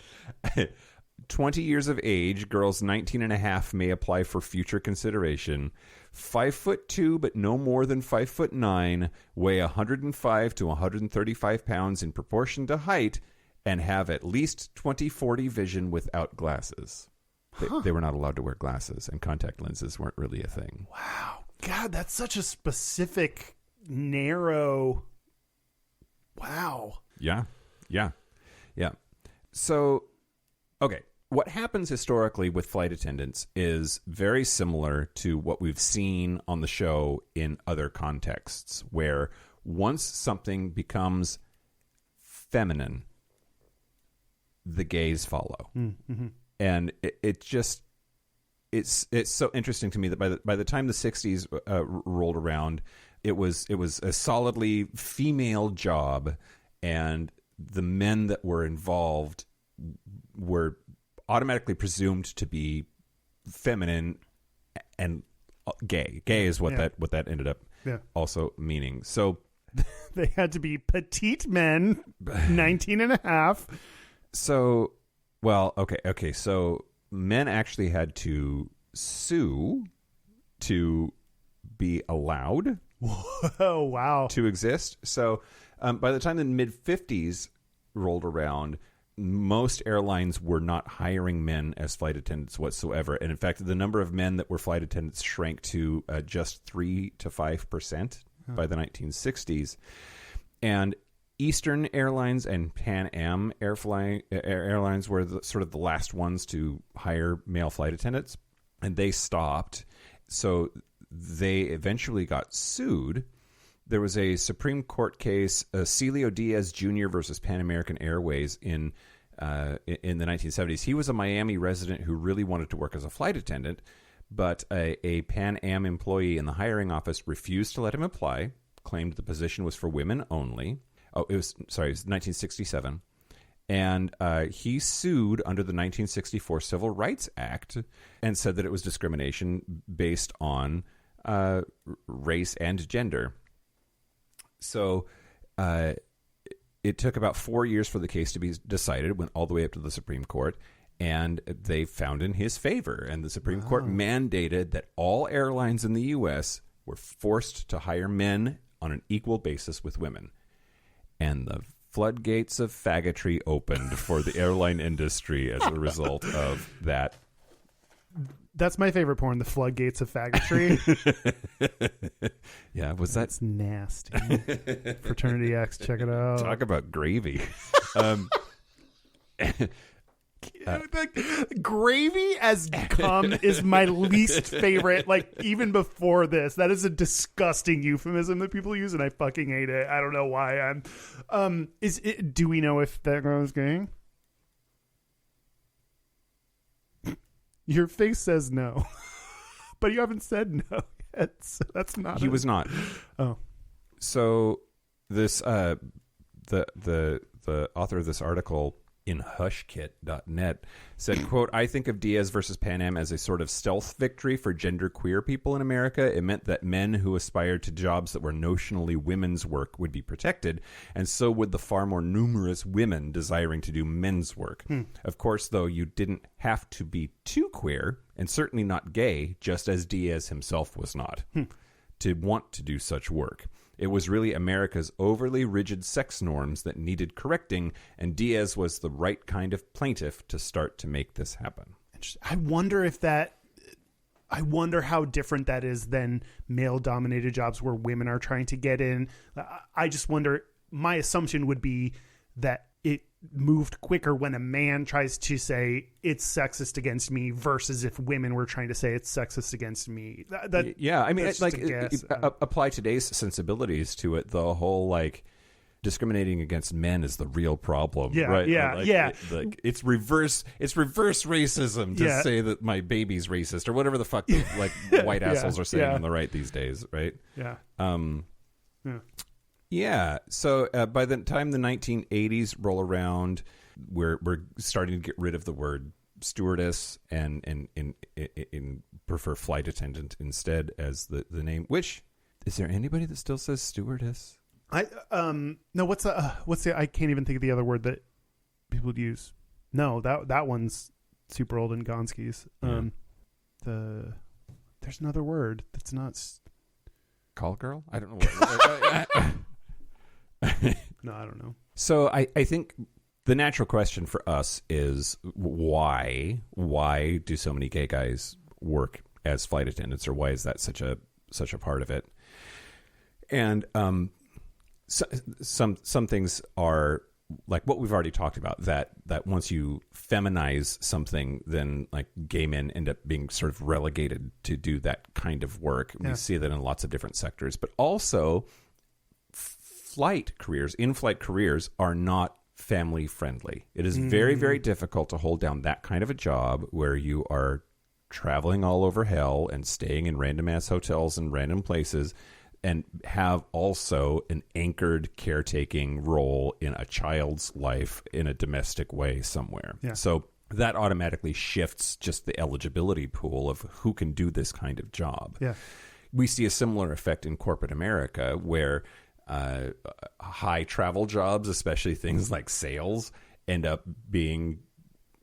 20 years of age, girls 19 and a half may apply for future consideration. 5'2", but no more than 5'9", weigh 105 to 135 pounds in proportion to height, and have at least 20/40 vision without glasses. They were not allowed to wear glasses, and contact lenses weren't really a thing. Wow. God, that's such a specific, narrow... Wow. Yeah. So, okay. What happens historically with flight attendants is very similar to what we've seen on the show in other contexts, where once something becomes feminine, the gays follow. Mm-hmm. And it's so interesting to me that by the time the 60s rolled around, it was a solidly female job, and the men that were involved were automatically presumed to be feminine and gay. Gay is what that ended up also meaning. So they had to be petite men, 19 and a half. So, well, okay. So men actually had to sue to be allowed. Whoa, wow. To exist. So by the time the mid-50s rolled around, most airlines were not hiring men as flight attendants whatsoever. And in fact, the number of men that were flight attendants shrank to just 3 to 5% by the 1960s. And Eastern Airlines and Pan Am Airlines were sort of the last ones to hire male flight attendants, and they stopped. So they eventually got sued. There was a Supreme Court case, Celio Diaz Jr. versus Pan American Airways in the 1970s. He was a Miami resident who really wanted to work as a flight attendant, but a Pan Am employee in the hiring office refused to let him apply, claimed the position was for women only. It was 1967. And he sued under the 1964 Civil Rights Act and said that it was discrimination based on race and gender. So it took about 4 years for the case to be decided, went all the way up to the Supreme Court, and they found in his favor. And the Supreme Court mandated that all airlines in the U.S. were forced to hire men on an equal basis with women. And the floodgates of faggotry opened for the airline industry as a result of that. That's my favorite porn, the floodgates of faggotry. Yeah, was that... That's nasty. Fraternity X, check it out. Talk about gravy. Gravy as cum is my least favorite, like, even before this. That is a disgusting euphemism that people use, and I fucking hate it. I don't know why. Do we know if that girl is gay? Your face says no, but you haven't said no yet, so that's not... He was not. Oh. So this the author of this article in hushkit.net said, quote, "I think of Diaz versus Pan Am as a sort of stealth victory for genderqueer people in America. It meant that men who aspired to jobs that were notionally women's work would be protected, and so would the far more numerous women desiring to do men's work. Of course, though, you didn't have to be too queer, and certainly not gay, just as Diaz himself was not, to want to do such work. It was really America's overly rigid sex norms that needed correcting, and Diaz was the right kind of plaintiff to start to make this happen." I wonder how different that is than male-dominated jobs where women are trying to get in. I just wonder, my assumption would be that it moved quicker when a man tries to say it's sexist against me versus if women were trying to say it's sexist against me. Yeah, I mean, apply today's sensibilities to it. The whole, like, discriminating against men is the real problem. Yeah, right? yeah. It's reverse racism to say that my baby's racist or whatever the fuck white assholes are saying on the right these days, right? Yeah. Yeah. So by the time the 1980s roll around, we're starting to get rid of the word stewardess and prefer flight attendant instead as the name. Which, is there anybody that still says stewardess? No, what's the I can't even think of the other word that people would use. No, that one's super old and Gonski's. There's another word that's not call girl. I don't know what. No, I don't know. So I think the natural question for us is why do so many gay guys work as flight attendants, or why is that such a part of it? And so, some things are like what we've already talked about, that once you feminize something, then like gay men end up being sort of relegated to do that kind of work. We see that in lots of different sectors, but also in-flight careers are not family friendly. It is very, very difficult to hold down that kind of a job where you are traveling all over hell and staying in random ass hotels and random places, and have also an anchored caretaking role in a child's life in a domestic way somewhere. Yeah. So that automatically shifts just the eligibility pool of who can do this kind of job. Yeah. We see a similar effect in corporate America where high travel jobs, especially things like sales, end up being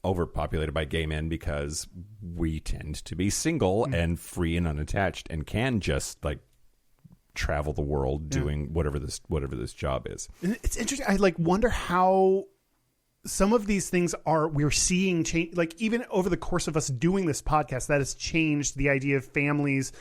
overpopulated by gay men because we tend to be single and free and unattached and can just like travel the world doing whatever this job is. And it's interesting. I like wonder how some of these things we're seeing change. Like even over the course of us doing this podcast, that has changed the idea of families.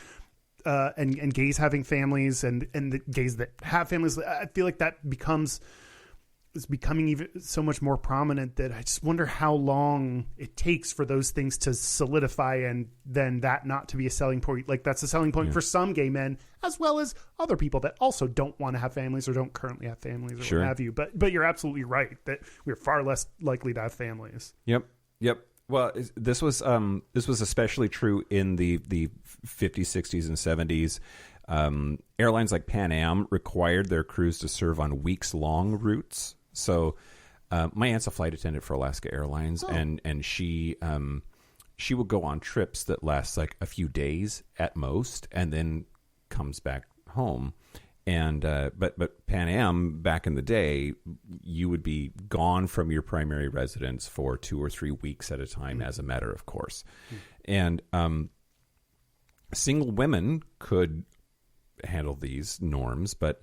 And gays having families and the gays that have families. I feel like it's becoming even so much more prominent that I just wonder how long it takes for those things to solidify and then that not to be a selling point. Like that's a selling point for some gay men as well as other people that also don't want to have families or don't currently have families or what have you. But you're absolutely right that we're far less likely to have families. Yep. Well, this was especially true in the 50s, 60s, and 70s. Airlines like Pan Am required their crews to serve on weeks-long routes. So my aunt's a flight attendant for Alaska Airlines, and she would go on trips that last like a few days at most, and then comes back home. And but Pan Am back in the day, you would be gone from your primary residence for 2 or 3 weeks at a time as a matter of course. And single women could handle these norms, but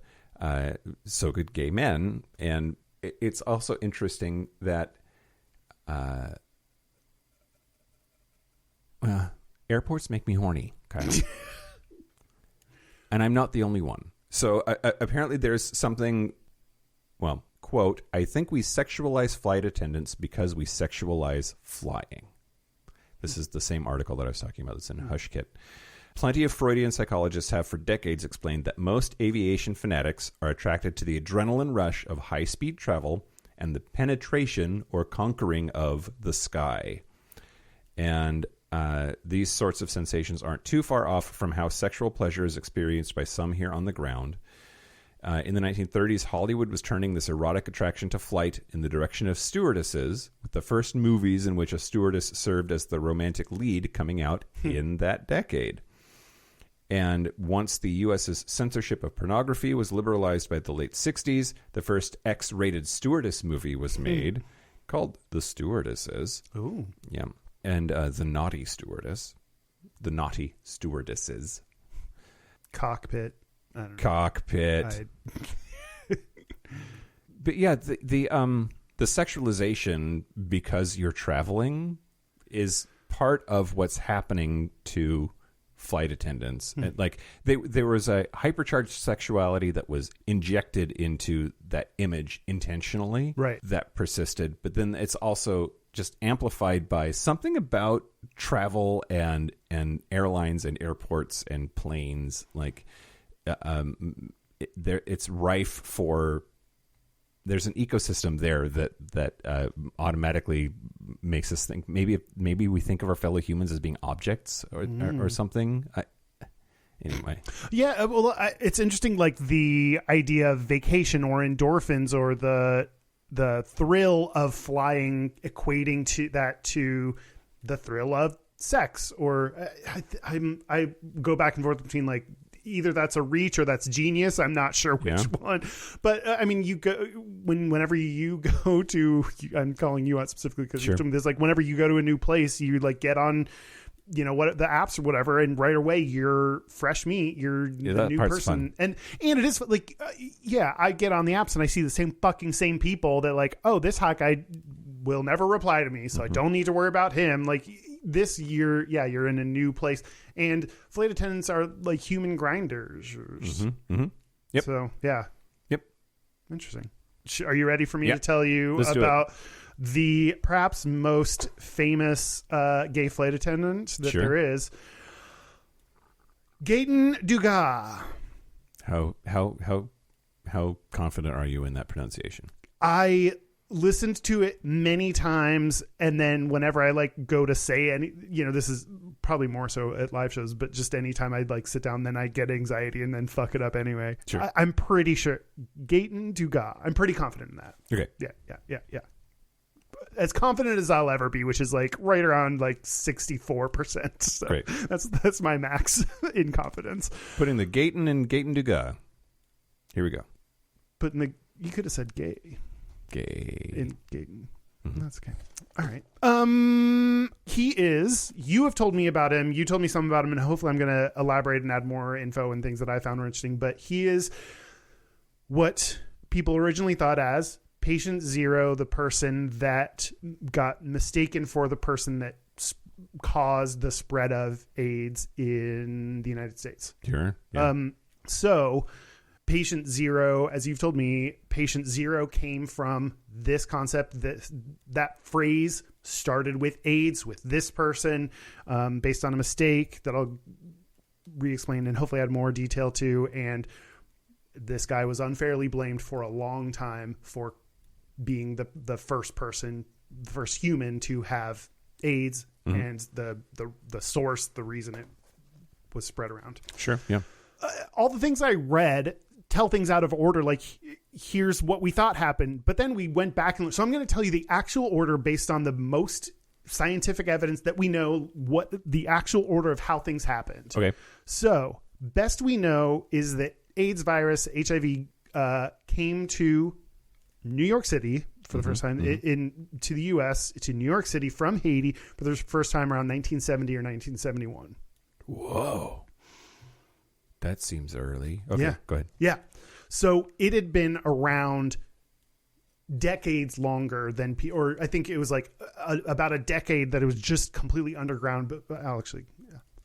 so could gay men. And it's also interesting that airports make me horny, Kyle. And I'm not the only one. So apparently there's something, well, quote, I think we sexualize flight attendants because we sexualize flying. This is the same article that I was talking about that's in Hush Kit. Plenty of Freudian psychologists have for decades explained that most aviation fanatics are attracted to the adrenaline rush of high-speed travel and the penetration or conquering of the sky. And these sorts of sensations aren't too far off from how sexual pleasure is experienced by some here on the ground. In the 1930s, Hollywood was turning this erotic attraction to flight in the direction of stewardesses, with the first movies in which a stewardess served as the romantic lead coming out in that decade. And once the U.S.'s censorship of pornography was liberalized by the late 60s, the first X-rated stewardess movie was made called The Stewardesses. Ooh. Yeah. And The Naughty Stewardess. The Naughty Stewardesses. Cockpit. I don't know. Cockpit. But yeah, the sexualization, because you're traveling, is part of what's happening to flight attendants. And like there was a hypercharged sexuality that was injected into that image intentionally, right? That persisted, but then it's also just amplified by something about travel and airlines and airports and planes. Like it's rife for there's an ecosystem there that automatically makes us think maybe we think of our fellow humans as being objects or something. Anyway. Yeah, well, it's interesting, like the idea of vacation or endorphins or the thrill of flying, equating to the thrill of sex, or I go back and forth between like either that's a reach or that's genius. I'm not sure which one, but I mean, you go whenever you go to, I'm calling you out specifically because there's like whenever you go to a new place, you like get on, what the apps or whatever, and right away you're fresh meat, you're the new person, and it is like I get on the apps and I see the same people that like, oh, this hot guy will never reply to me, so I don't need to worry about him. Like this year, you're in a new place, and flight attendants are like human grinders. Yep. So Yep. Interesting. Are you ready for me to tell you about the perhaps most famous gay flight attendant that there is? Gaytan Dugas. How confident are you in that pronunciation? I listened to it many times, and then whenever I like go to say any, this is probably more so at live shows, but just anytime I'd like sit down, then I get anxiety and then fuck it up anyway. Sure. I'm pretty sure Gaytan Dugas. I'm pretty confident in that. Okay. Yeah. As confident as I'll ever be, which is like right around like 64%. So great. That's my max in confidence. Putting the Gayitan in Gaytan Dugas. Here we go. You could have said gay. In Gaytan. That's okay. All right. He is, you have told me about him. You told me something about him, and hopefully I'm going to elaborate and add more info and things that I found were interesting. But he is what people originally thought as Patient Zero, the person that got mistaken for the person that caused the spread of AIDS in the United States. Sure. Yeah. So Patient Zero, as you've told me, Patient Zero came from this concept. That phrase started with AIDS, with this person, based on a mistake that I'll re-explain and hopefully add more detail to. And this guy was unfairly blamed for a long time for being the first person, the first human to have AIDS, and the source, the reason it was spread around. Sure. Yeah. All the things I read tell things out of order, like here's what we thought happened, but then we went back and so I'm going to tell you the actual order based on the most scientific evidence that we know, what the actual order of how things happened. Okay. So best we know is that AIDS virus, HIV, came to New York City for the first time, to the U.S., to New York City from Haiti for the first time around 1970 or 1971. Whoa. That seems early. Okay, yeah. Go ahead. Yeah. So it had been around decades longer than, or I think it was like about a decade that it was just completely underground. But I'll actually,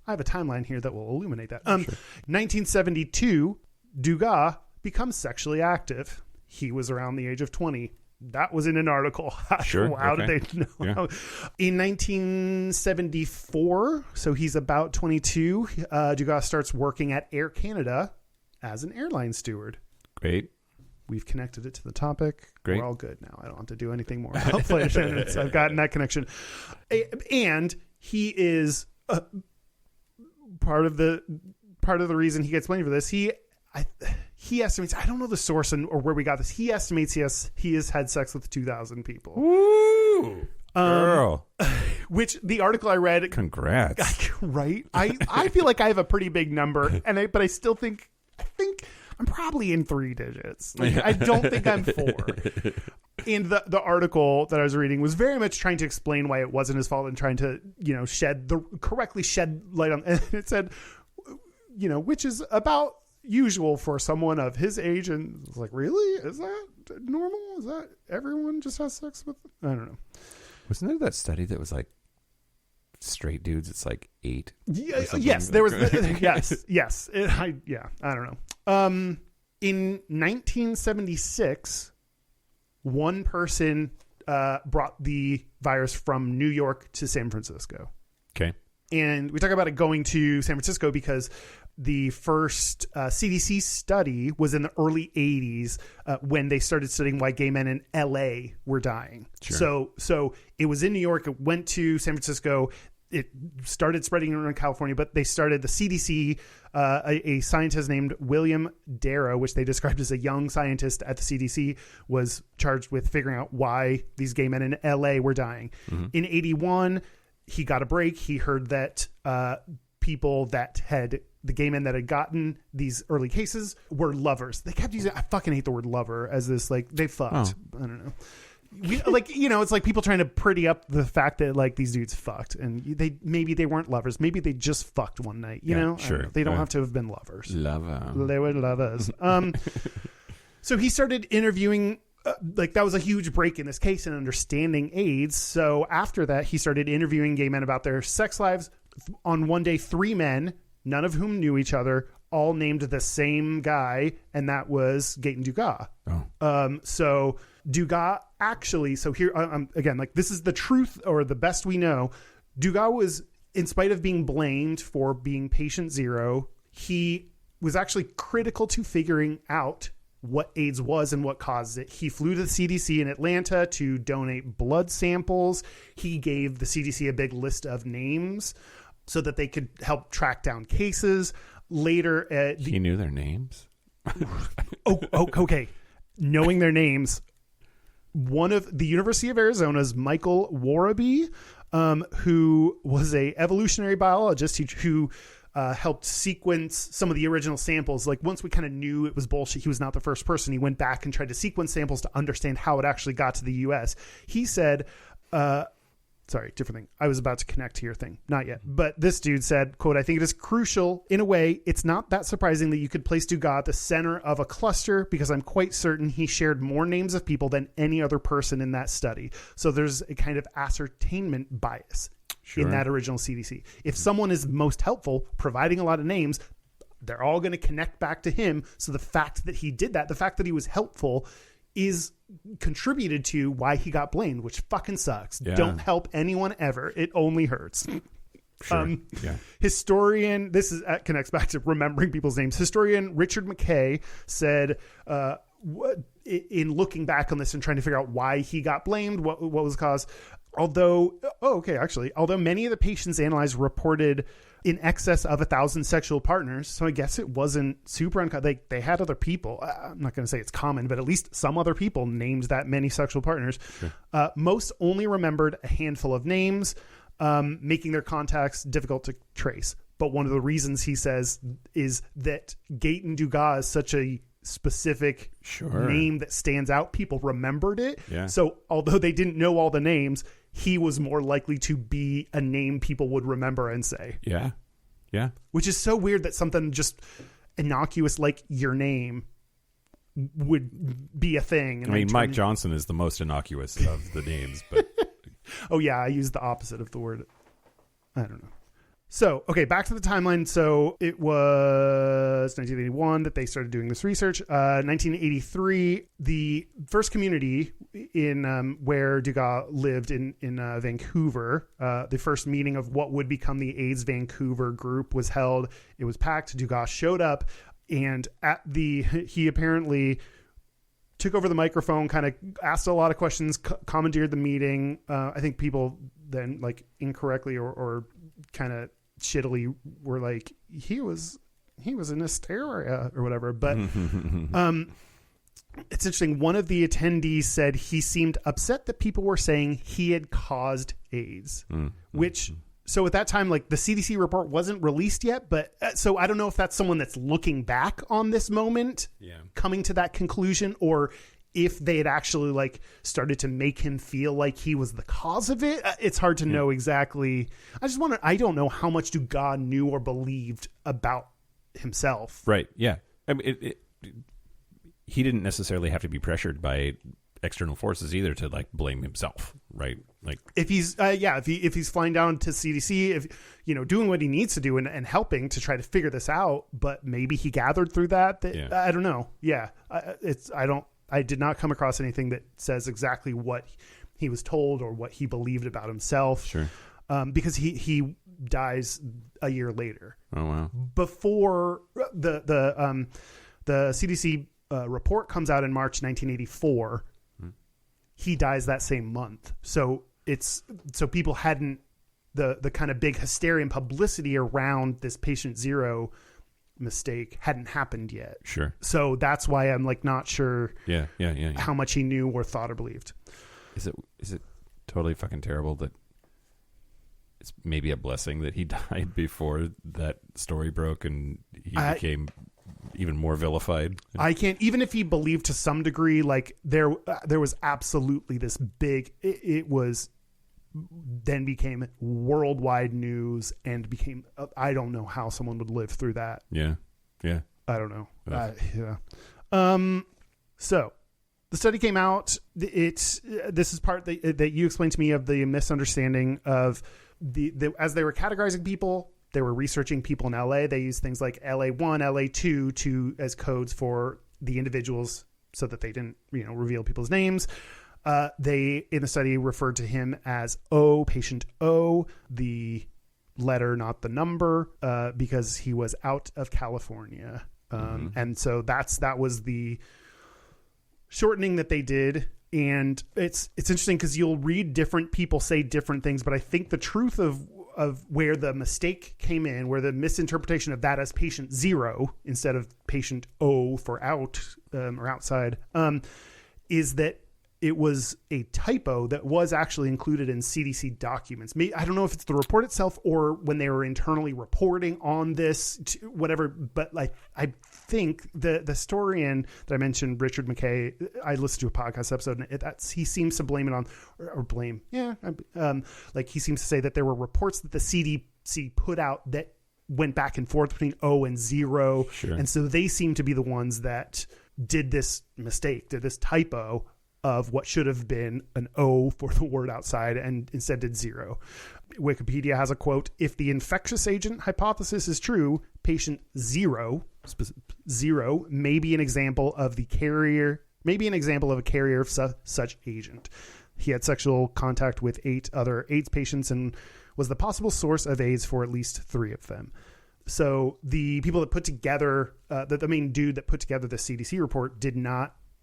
I have a timeline here that will illuminate that. 1972, Dugas becomes sexually active. He was around the age of 20. That was in an article. Sure. How did they know? Yeah. In 1974, so he's about 22, Dugas starts working at Air Canada as an airline steward. Great. We've connected it to the topic. Great. We're all good now. I don't have to do anything more about flight attendants. I've gotten that connection. And he is part of the reason he gets blamed for this. He estimates, I don't know the source or where we got this. He estimates he has had sex with 2,000 people. Woo! Girl. Which the article I read. Congrats. Right? I feel like I have a pretty big number, but I still think I'm probably in 3 digits. Like, I don't think I'm 4. And the article that I was reading was very much trying to explain why it wasn't his fault and trying to, correctly shed light on. And it said, which is about usual for someone of his age. And it's like, really? Is that normal? Is that everyone just has sex with? I don't know. Wasn't there that study that was like straight dudes? It's like 8. Yes, there was. Yes. I don't know. In 1976, one person brought the virus from New York to San Francisco. Okay. And we talk about it going to San Francisco because the first CDC study was in the early 80s when they started studying why gay men in LA were dying. Sure. So it was in New York. It went to San Francisco. It started spreading around California, but they started the CDC, a scientist named William Darrow, which they described as a young scientist at the CDC, was charged with figuring out why these gay men in LA were dying. In 81, he got a break. He heard that people that had the gay men that had gotten these early cases were lovers. They kept using, I fucking hate the word lover as this, like, they fucked. I don't know. It's like people trying to pretty up the fact that like these dudes fucked, and maybe they weren't lovers. Maybe they just fucked one night. You know, sure. They don't have to have been lovers. They were lovers. So he started interviewing. That was a huge break in this case in understanding AIDS. So after that, he started interviewing gay men about their sex lives. On one day, 3 men, none of whom knew each other, all named the same guy, and that was Gaétan Dugas. So Dugas actually, so here again, like this is the truth or the best we know. Dugas was, in spite of being blamed for being patient zero, he was actually critical to figuring out what AIDS was and what caused it. He flew to the CDC in Atlanta to donate blood samples. He gave the CDC a big list of names so that they could help track down cases. Later, he knew their names. Okay. Knowing their names, one of the University of Arizona's Michael Warraby, who was a evolutionary biologist who helped sequence some of the original samples. Like once we kind of knew it was bullshit, he was not the first person. He went back and tried to sequence samples to understand how it actually got to the U.S. He said, sorry, different thing. I was about to connect to your thing. Not yet. But this dude said, quote, "I think it is crucial. In a way, it's not that surprising that you could place Dugas at the center of a cluster because I'm quite certain he shared more names of people than any other person in that study." So there's a kind of ascertainment bias in that original CDC. If someone is most helpful, providing a lot of names, they're all going to connect back to him. So the fact that he did that, the fact that he was helpful is contributed to why he got blamed, which fucking sucks. Yeah. Don't help anyone ever. It only hurts. Historian, connects back to remembering people's names. Historian Richard McKay said, in looking back on this and trying to figure out why he got blamed, what was the cause, although many of the patients analyzed reported in excess of 1,000 sexual partners, so I guess it wasn't super uncommon. They had other people. I'm not going to say it's common, but at least some other people named that many sexual partners. Sure. Most only remembered a handful of names, making their contacts difficult to trace. But one of the reasons he says is that Gaétan Dugas is such a specific name that stands out. People remembered it. Yeah. So although they didn't know all the names, he was more likely to be a name people would remember and say. Yeah. Yeah. Which is so weird that something just innocuous like your name would be a thing. And I mean, Mike Johnson is the most innocuous of the names, but oh yeah, I used the opposite of the word. I don't know. So, okay, back to the timeline. So it was 1981 that they started doing this research. 1983, the first community in where Dugas lived in Vancouver, the first meeting of what would become the AIDS Vancouver group was held. It was packed. Dugas showed up, and he apparently took over the microphone, kind of asked a lot of questions, commandeered the meeting. I think people then like incorrectly or kind of shittily were like, he was in hysteria or whatever. But it's interesting. One of the attendees said he seemed upset that people were saying he had caused AIDS, which, so at that time, like the CDC report wasn't released yet, but so I don't know if that's someone that's looking back on this moment, coming to that conclusion, or if they had actually like started to make him feel like he was the cause of it. It's hard to know exactly. I don't know how much Dugas knew or believed about himself. Right. Yeah. I mean, he didn't necessarily have to be pressured by external forces either to like blame himself. Right. Like if he's if he's flying down to CDC, if doing what he needs to do and helping to try to figure this out, but maybe he gathered through that. I don't know. Yeah. I did not come across anything that says exactly what he was told or what he believed about himself. Sure. Because he dies a year later. Oh, wow. Before the CDC report comes out in March 1984, he dies that same month. So people hadn't the kind of big hysteria and publicity around this patient zero mistake hadn't happened yet. Sure. So that's why I'm like not sure Yeah. how much he knew or thought or believed. Is it totally fucking terrible that it's maybe a blessing that he died before that story broke and he became even more vilified? I can't, even if he believed to some degree, like there was absolutely this big, it was then became worldwide news and became, I don't know how someone would live through that. Yeah. I don't know. So the study came out. This is part that you explained to me of the misunderstanding of as they were categorizing people, they were researching people in LA. They used things like LA1, LA2 as codes for the individuals so that they didn't, reveal people's names. They, in the study, referred to him as O, patient O, the letter, not the number, because he was out of California. And so that was the shortening that they did. And it's interesting because you'll read different people say different things, but I think the truth of where the mistake came in, where the misinterpretation of that as patient zero instead of patient O for out or outside, is that it was a typo that was actually included in CDC documents. I don't know if it's the report itself or when they were internally reporting on this, whatever. But I think the historian that I mentioned, Richard McKay, I listened to a podcast episode, and he seems to blame it on, or blame, he seems to say that there were reports that the CDC put out that went back and forth between O and zero. Sure. And so they seem to be the ones that did this mistake, did this typo of what should have been an O for the word outside and instead did zero. Wikipedia has a quote: "If the infectious agent hypothesis is true, patient zero may be an example of a carrier of such agent. He had sexual contact with 8 other AIDS patients and was the possible source of AIDS for at least 3 of them." So the people that put together, the main dude that put together the CDC report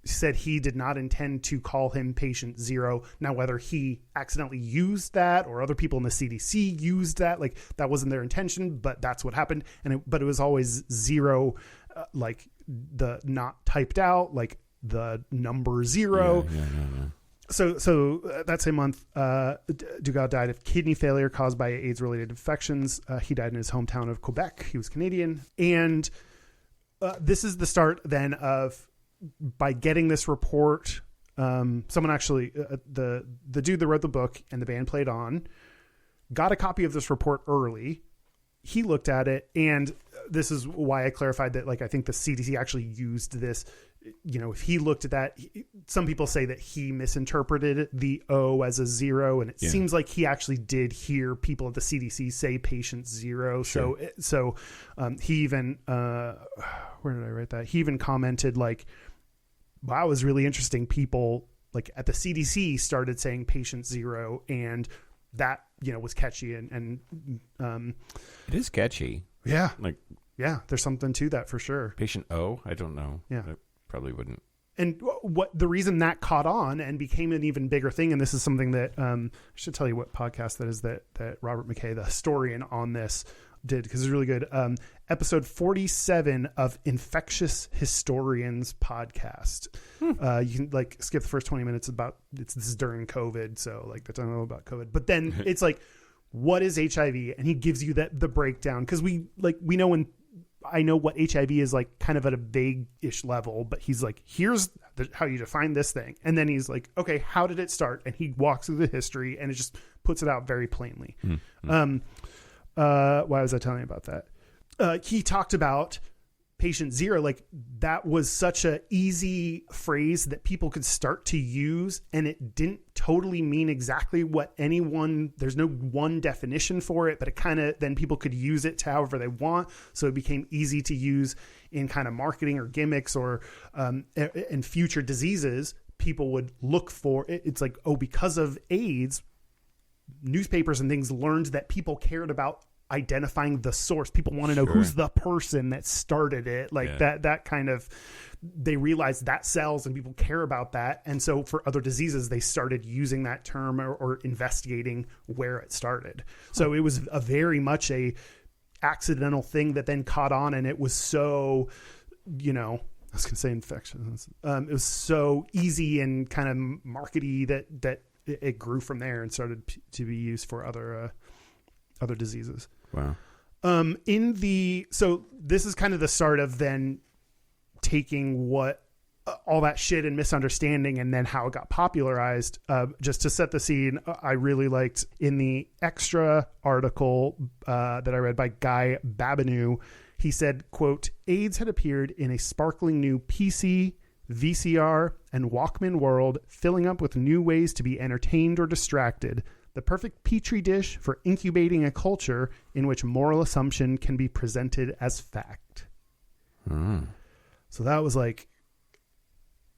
said he did not intend to call him patient zero. Now, whether he accidentally used that or other people in the CDC used that, that wasn't their intention, but that's what happened. But it was always zero, like the not typed out, like the number zero. Yeah. So that same month, Dugas died of kidney failure caused by AIDS-related infections. He died in his hometown of Quebec. He was Canadian. And this is the start then of, by getting this report, someone actually, the dude that wrote the book and the band played on, got a copy of this report early. He looked at it, and this is why I clarified that, I think the CDC actually used this. If he looked at that, some people say that he misinterpreted the O as a zero, and it seems like he actually did hear people at the CDC say patient zero. Sure. So he even, where did I write that? He even commented wow, it was really interesting. People at the CDC started saying patient zero, and that, was catchy and It is catchy. Yeah. There's something to that for sure. Patient O, I don't know. Yeah. I probably wouldn't. And what the reason that caught on and became an even bigger thing, and this is something that I should tell you what podcast that is that Robert McKay, the historian on this, did, because it's really good. Episode 47 of Infectious Historians podcast. You can skip the first 20 minutes this is during COVID, so they're talking about COVID. But then it's what is HIV? And he gives you the breakdown, because we know when. I know what HIV is kind of at a vague-ish level, but he's here's how you define this thing. And then he's okay, how did it start? And he walks through the history, and it just puts it out very plainly. Mm-hmm. Why was I telling you about that? He talked about patient zero. That was such a easy phrase that people could start to use, and it didn't totally mean exactly what there's no one definition for it, but it kind of, then people could use it to however they want. So it became easy to use in kind of marketing or gimmicks, or in future diseases, people would look for it. It's because of AIDS, newspapers and things learned that people cared about identifying the source. People want to know who's the person that started it. Like that kind of, they realized that sells and people care about that. And so for other diseases, they started using that term or investigating where it started. So it was a very much a accidental thing that then caught on, and it was so, I was going to say infections. It was so easy and kind of markety that it grew from there and started to be used for other diseases. Wow. So this is kind of the start of then taking what all that shit and misunderstanding and then how it got popularized. Just to set the scene, I really liked in the extra article that I read by Guy Babineau, he said, quote, AIDS had appeared in a sparkling new PC, VCR, and Walkman world, filling up with new ways to be entertained or distracted. The perfect petri dish for incubating a culture in which moral assumption can be presented as fact. So that was like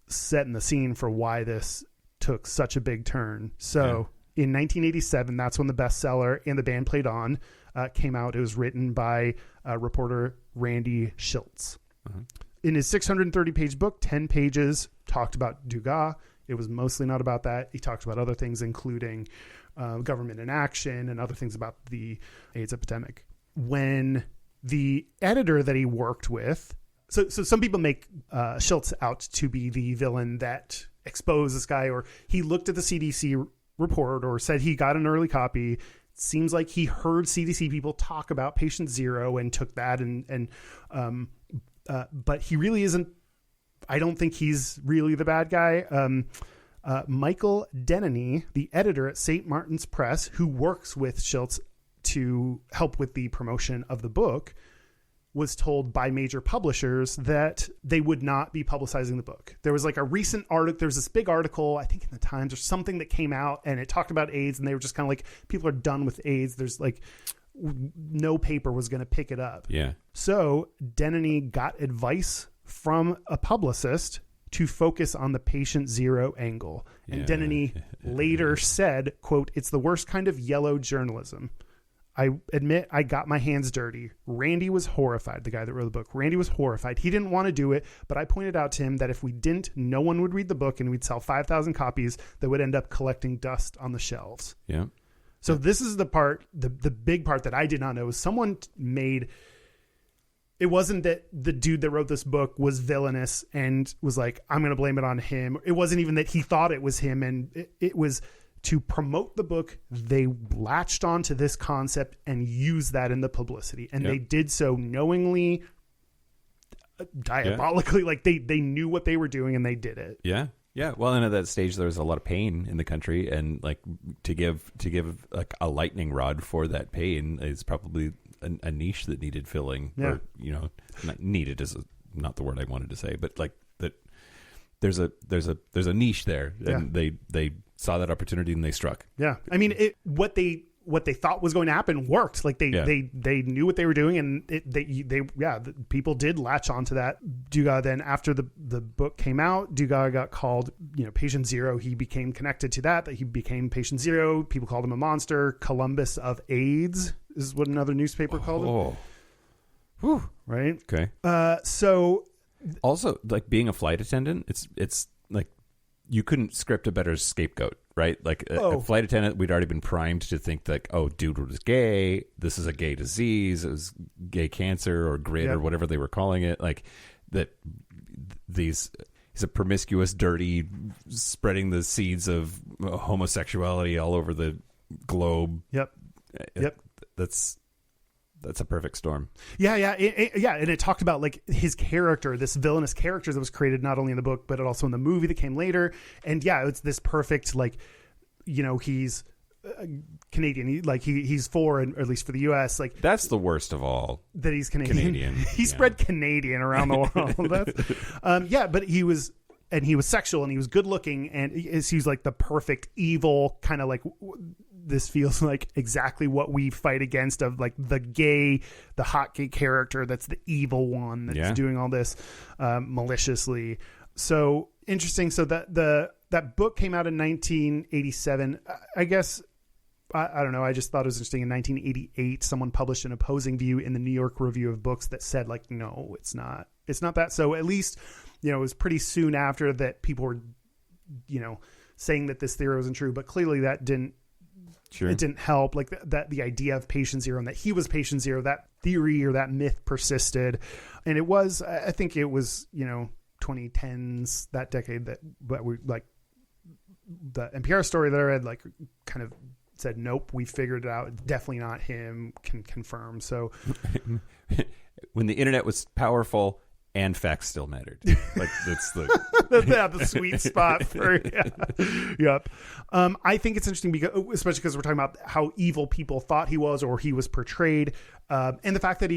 setting the scene for why this took such a big turn. So in 1987, that's when the bestseller And the Band Played On came out. It was written by reporter Randy Schiltz. In his 630-page book, 10 pages talked about Dugas. It was mostly not about that. He talked about other things, including government inaction and other things about the AIDS epidemic. When the editor that he worked with, so some people make Schiltz out to be the villain that exposed this guy, or he looked at the CDC report or said he got an early copy. It seems like he heard CDC people talk about Patient Zero and took that but he really isn't. I don't think he's really the bad guy. Michael Denny, the editor at St. Martin's Press, who works with Schiltz to help with the promotion of the book, was told by major publishers that they would not be publicizing the book. There was like a recent article. There was this big article, I think in the Times or something, that came out and it talked about AIDS, and they were just kind of like, people are done with AIDS. There's like no paper was going to pick it up. Yeah. So Denny got advice from a publicist to focus on the Patient Zero angle. And Denny later said, quote, "It's the worst kind of yellow journalism. I admit I got my hands dirty. Randy was horrified," the guy that wrote the book. Randy was horrified. He didn't want to do it, but I pointed out to him that if we didn't, no one would read the book and we'd sell 5,000 copies that would end up collecting dust on the shelves. Yeah. So this is the part, the big part that I did not know, is someone made... It wasn't that the dude that wrote this book was villainous and was like, I'm going to blame it on him. It wasn't even that he thought it was him. And it was to promote the book. They latched onto this concept and used that in the publicity. And they did so knowingly, diabolically. Like they knew what they were doing and they did it. Yeah. Yeah. Well, and at that stage, there was a lot of pain in the country. And like to give like a lightning rod for that pain is probably a niche that needed filling. Or, not needed is not the word I wanted to say, but like that there's a niche there, and they saw that opportunity and they struck. Yeah. I mean, what they thought was going to happen worked. Like they knew what they were doing, and people did latch onto that. Dugas then, after the book came out, Dugas got called, Patient Zero. He became connected to that he became Patient Zero. People called him a monster. Columbus of AIDS is what another newspaper called him. Whew. Right. Okay. So also, like, being a flight attendant, it's like you couldn't script a better scapegoat, right? Like a flight attendant, we'd already been primed to think that, dude was gay. This is a gay disease. It was gay cancer or GRID or whatever they were calling it. Like that, he's a promiscuous, dirty, spreading the seeds of homosexuality all over the globe. Yep. That's a perfect storm. Yeah. And it talked about like his character, this villainous character that was created not only in the book, but also in the movie that came later. And it's this perfect, like, he's Canadian. He's foreign, or at least for the U.S. Like, that's the worst of all. That he's Canadian. He spread Canadian around the world. But he was sexual and he was good looking, and he was like the perfect evil kind of like. This feels like exactly what we fight against, of like the hot gay character that's the evil one that's doing all this maliciously. So interesting. So that book came out in 1987. I guess I don't know. I just thought it was interesting. In 1988, someone published an opposing view in the New York Review of Books that said, like, no, it's not that. So at least, it was pretty soon after that people were, saying that this theory wasn't true. But clearly that didn't help. Like that the idea of patient zero and that he was patient zero, that theory or that myth persisted. And I think it was, 2010s, that decade but we like the NPR story that I read, like kind of said, nope, we figured it out. Definitely not him, can confirm. So when the internet was powerful and facts still mattered, like that's the sweet spot for, yep. I think it's interesting especially because we're talking about how evil people thought he was, or he was portrayed. And the fact that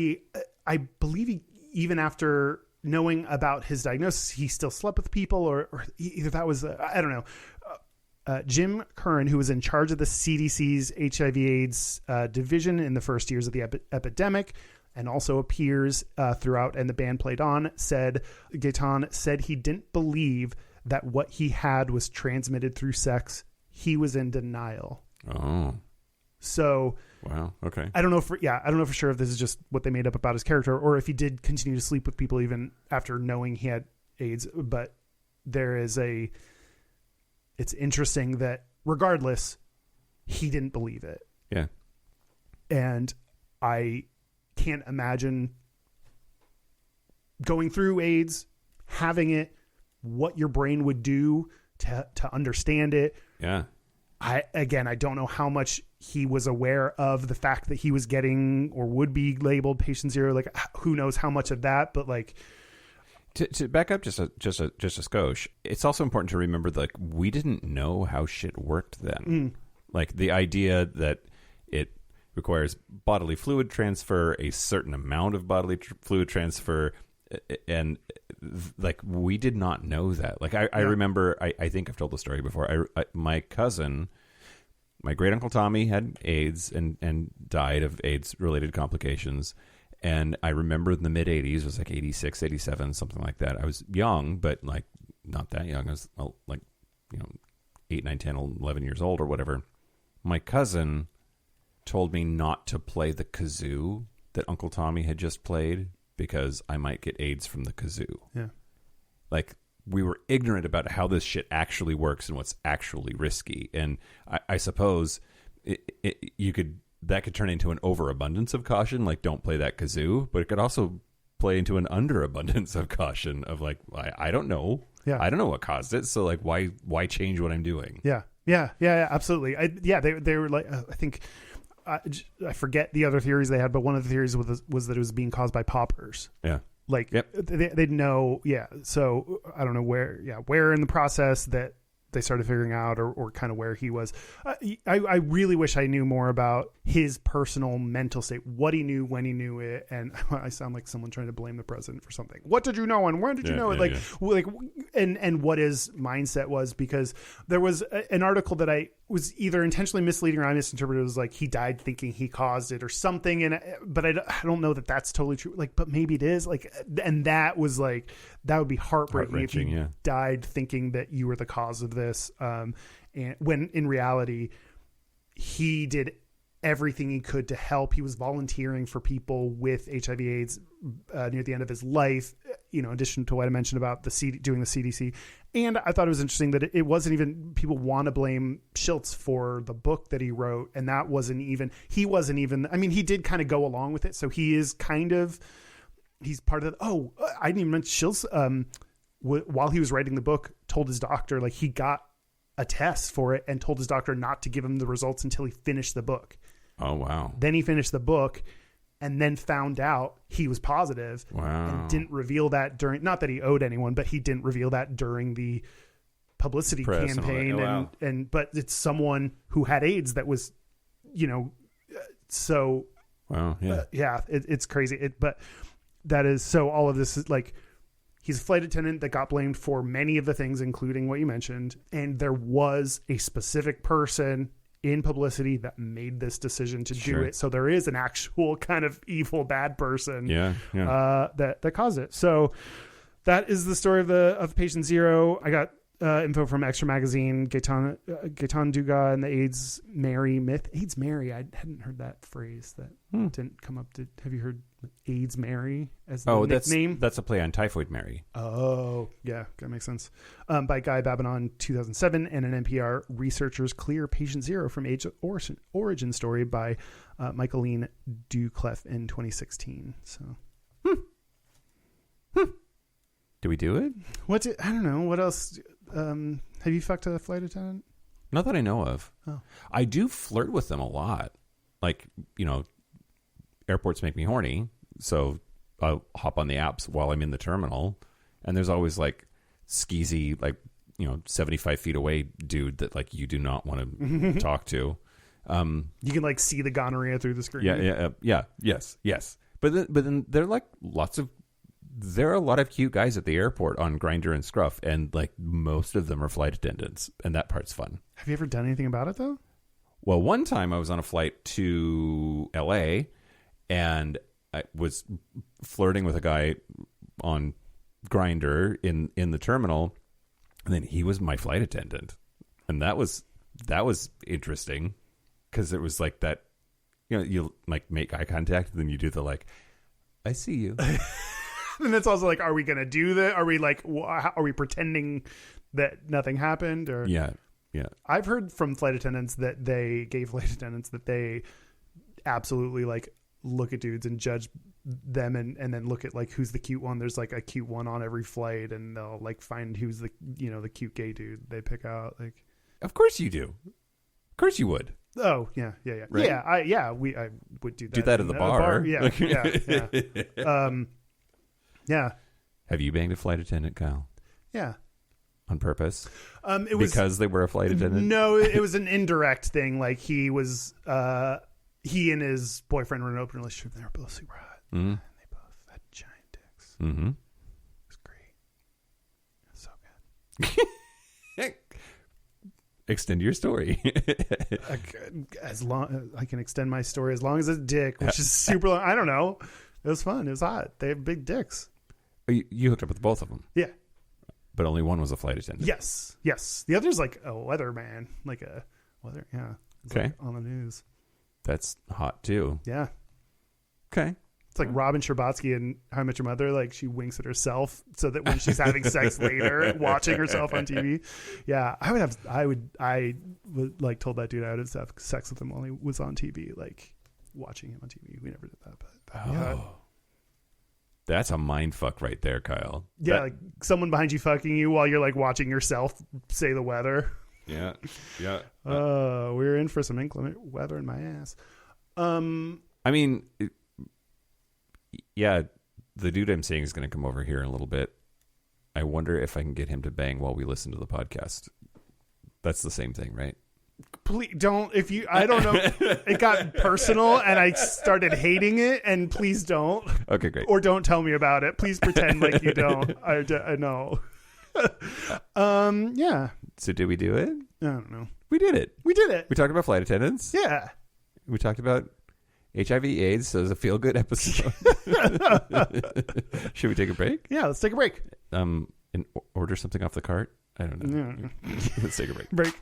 I believe even after knowing about his diagnosis, he still slept with people, or either that was, I don't know. Jim Curran, who was in charge of the CDC's HIV/AIDS division in the first years of the epidemic, and also appears throughout, and the band played on, Gaétan said he didn't believe that what he had was transmitted through sex. He was in denial. Oh. So wow. Okay. I don't know for sure if this is just what they made up about his character, or if he did continue to sleep with people even after knowing he had AIDS. But it's interesting that regardless, he didn't believe it. Yeah. And I can't imagine going through AIDS, having it, what your brain would do to understand it. Yeah. I don't know how much he was aware of the fact that he was getting or would be labeled patient zero. Like, who knows how much of that, but like, to back up just a skosh, it's also important to remember that, like, we didn't know how shit worked then. Like the idea that it requires bodily fluid transfer, a certain amount of bodily fluid transfer, and like we did not know that. Like I remember, I think I've told the story before. My cousin, my great uncle Tommy, had AIDS and died of AIDS related complications. And I remember in the mid 80s, it was like 86, 87, something like that. I was young, but like not that young. I was like, 8, 9, 10, 11 years old or whatever. My cousin told me not to play the kazoo that Uncle Tommy had just played because I might get AIDS from the kazoo. Yeah. Like, we were ignorant about how this shit actually works and what's actually risky. And I suppose that could turn into an overabundance of caution, like don't play that kazoo, but it could also play into an underabundance of caution of like, I don't know. Yeah. I don't know what caused it. So like, why change what I'm doing? Yeah. Absolutely. They were like, I think, I forget the other theories they had, but one of the theories was that it was being caused by poppers. Yeah. Like, yep. They know. Yeah. So I don't know where in the process that they started figuring out or kind of where he was. I really wish I knew more about his personal mental state, what he knew, when he knew it. And I sound like someone trying to blame the president for something. What did you know? And when did you know it? And what his mindset was, because there was an article that I was either intentionally misleading or I misinterpreted. It was like he died thinking he caused it or something. But I don't know that that's totally true. Like, but maybe it is. Like, and that was like, that would be heartbreaking if you died thinking that you were the cause of this. And when in reality, he did everything he could to help. He was volunteering for people with HIV/AIDS near the end of his life, in addition to what I mentioned about doing the CDC. And I thought it was interesting that it wasn't even, people want to blame Schultz for the book that he wrote. And that wasn't even, he did kind of go along with it. So he is he's part of I didn't even mention Schultz, while he was writing the book, told his doctor, like, he got a test for it and told his doctor not to give him the results until he finished the book. Oh, wow. Then he finished the book and then found out he was positive. Wow. And didn't reveal that during, not that he owed anyone, but he didn't reveal that during the publicity campaign. But it's someone who had AIDS that was, so. Wow. Yeah. It's crazy. But that is, so all of this is like, he's a flight attendant that got blamed for many of the things, including what you mentioned. And there was a specific person in publicity that made this decision to do it. So there is an actual kind of evil, bad person that caused it. So that is the story of patient zero. I got info from Extra Magazine, Gaytan Dugas and the AIDS Mary myth. AIDS Mary, I hadn't heard that phrase. That didn't come up. Have you heard AIDS Mary as the nickname? That's a play on Typhoid Mary. Oh, yeah, that makes sense. By Guy Babanon, 2007, and an NPR Researchers Clear Patient Zero from AIDS Origin Story by Michaeline Duclef in 2016. So, Do we do it? I don't know. What else? Have you fucked a flight attendant? Not that I know of. Oh. I do flirt with them a lot. Like, airports make me horny, so I'll hop on the apps while I'm in the terminal, and there's always like skeezy, 75 feet away dude that like you do not want to talk to. You can like see the gonorrhea through the screen. Yes. But then there are a lot of cute guys at the airport on Grindr and Scruff, and like most of them are flight attendants, and that part's fun. Have you ever done anything about it though? Well, one time I was on a flight to LA, and I was flirting with a guy on Grindr in the terminal, and then he was my flight attendant, and that was interesting because it was like that, you like make eye contact, and then you do the like, I see you. And it's also like, are we going to do that? Are we like, are we pretending that nothing happened? Or Yeah. I've heard from gay flight attendants that they absolutely like look at dudes and judge them and then look at like who's the cute one. There's like a cute one on every flight, and they'll like find who's the the cute gay dude they pick out. Like, of course you do. Of course you would. Oh yeah. Right? I would do that. Do that at the bar. Yeah. Yeah. Have you banged a flight attendant, Kyle? Yeah. On purpose? It was because they were a flight attendant? No, it was an indirect thing. Like he and his boyfriend were in an open relationship, and they were both super hot. Mm-hmm. And they both had giant dicks. Mm-hmm. It was great. It was so good. Extend your story. As long I can extend my story as long as a dick, which is super long. I don't know. It was fun. It was hot. They have big dicks. You hooked up with both of them? Yeah. But only one was a flight attendant? Yes. The other's like a weatherman. Like a weather, yeah. It's okay. Like on the news. That's hot too. Yeah. Okay. It's like Robin Scherbatsky in How I Met Your Mother. Like she winks at herself so that when she's having sex later, watching herself on TV. Yeah, I would like told that dude I would have sex with him while he was on TV, like watching him on TV. We never did that, but yeah. That's a mind fuck right there, Kyle. Yeah, like someone behind you fucking you while you're like watching yourself say the weather. Yeah. We're in for some inclement weather in my ass. I mean, yeah, the dude I'm seeing is going to come over here in a little bit. I wonder if I can get him to bang while we listen to the podcast. That's the same thing, right? Please don't. I don't know. It got personal and I started hating it, and please don't. Okay, great. Or don't tell me about it. Please pretend like you don't. I know. Yeah. So did we do it? I don't know. We did it. We talked about flight attendants. Yeah. We talked about HIV/AIDS, so it's a feel-good episode. Should we take a break? Yeah, let's take a break. And order something off the cart? I don't know. Yeah. Let's take a break. Break.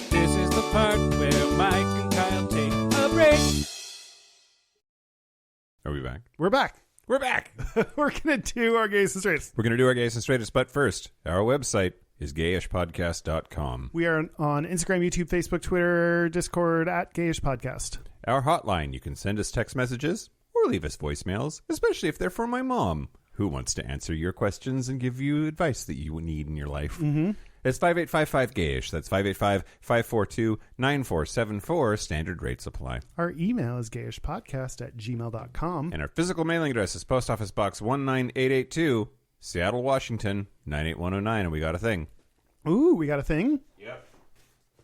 This is the part where Mike and Kyle take a break. Are we back? We're back. We're back. We're going to do our Gayest and Straightest. We're going to do our Gayest and Straightest, but first, our website is gayishpodcast.com. We are on Instagram, YouTube, Facebook, Twitter, Discord at Gayish Podcast. Our hotline, you can send us text messages or leave us voicemails, especially if they're from my mom, who wants to answer your questions and give you advice that you need in your life. Mm-hmm. It's 5855-GAYISH. That's 585-542-9474. Standard rates apply. Our email is gayishpodcast@gmail.com. And our physical mailing address is Post Office Box 19882, Seattle, Washington, 98109. And we got a thing. Ooh, we got a thing? Yep.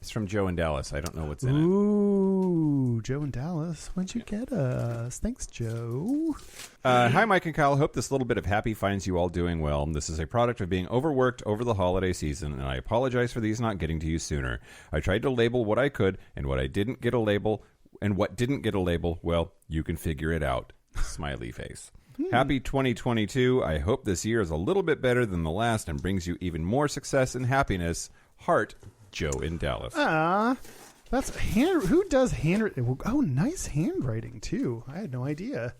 It's from Joe in Dallas. I don't know what's in it. Ooh, Joe in Dallas. When'd you get us? Thanks, Joe. Hi, Mike and Kyle. Hope this little bit of happy finds you all doing well. This is a product of being overworked over the holiday season, and I apologize for these not getting to you sooner. I tried to label what I could, and what didn't get a label, well, you can figure it out. Smiley face. Happy 2022. I hope this year is a little bit better than the last and brings you even more success and happiness. Heart, Joe in Dallas. That's who does handwriting? Oh, nice handwriting too. I had no idea.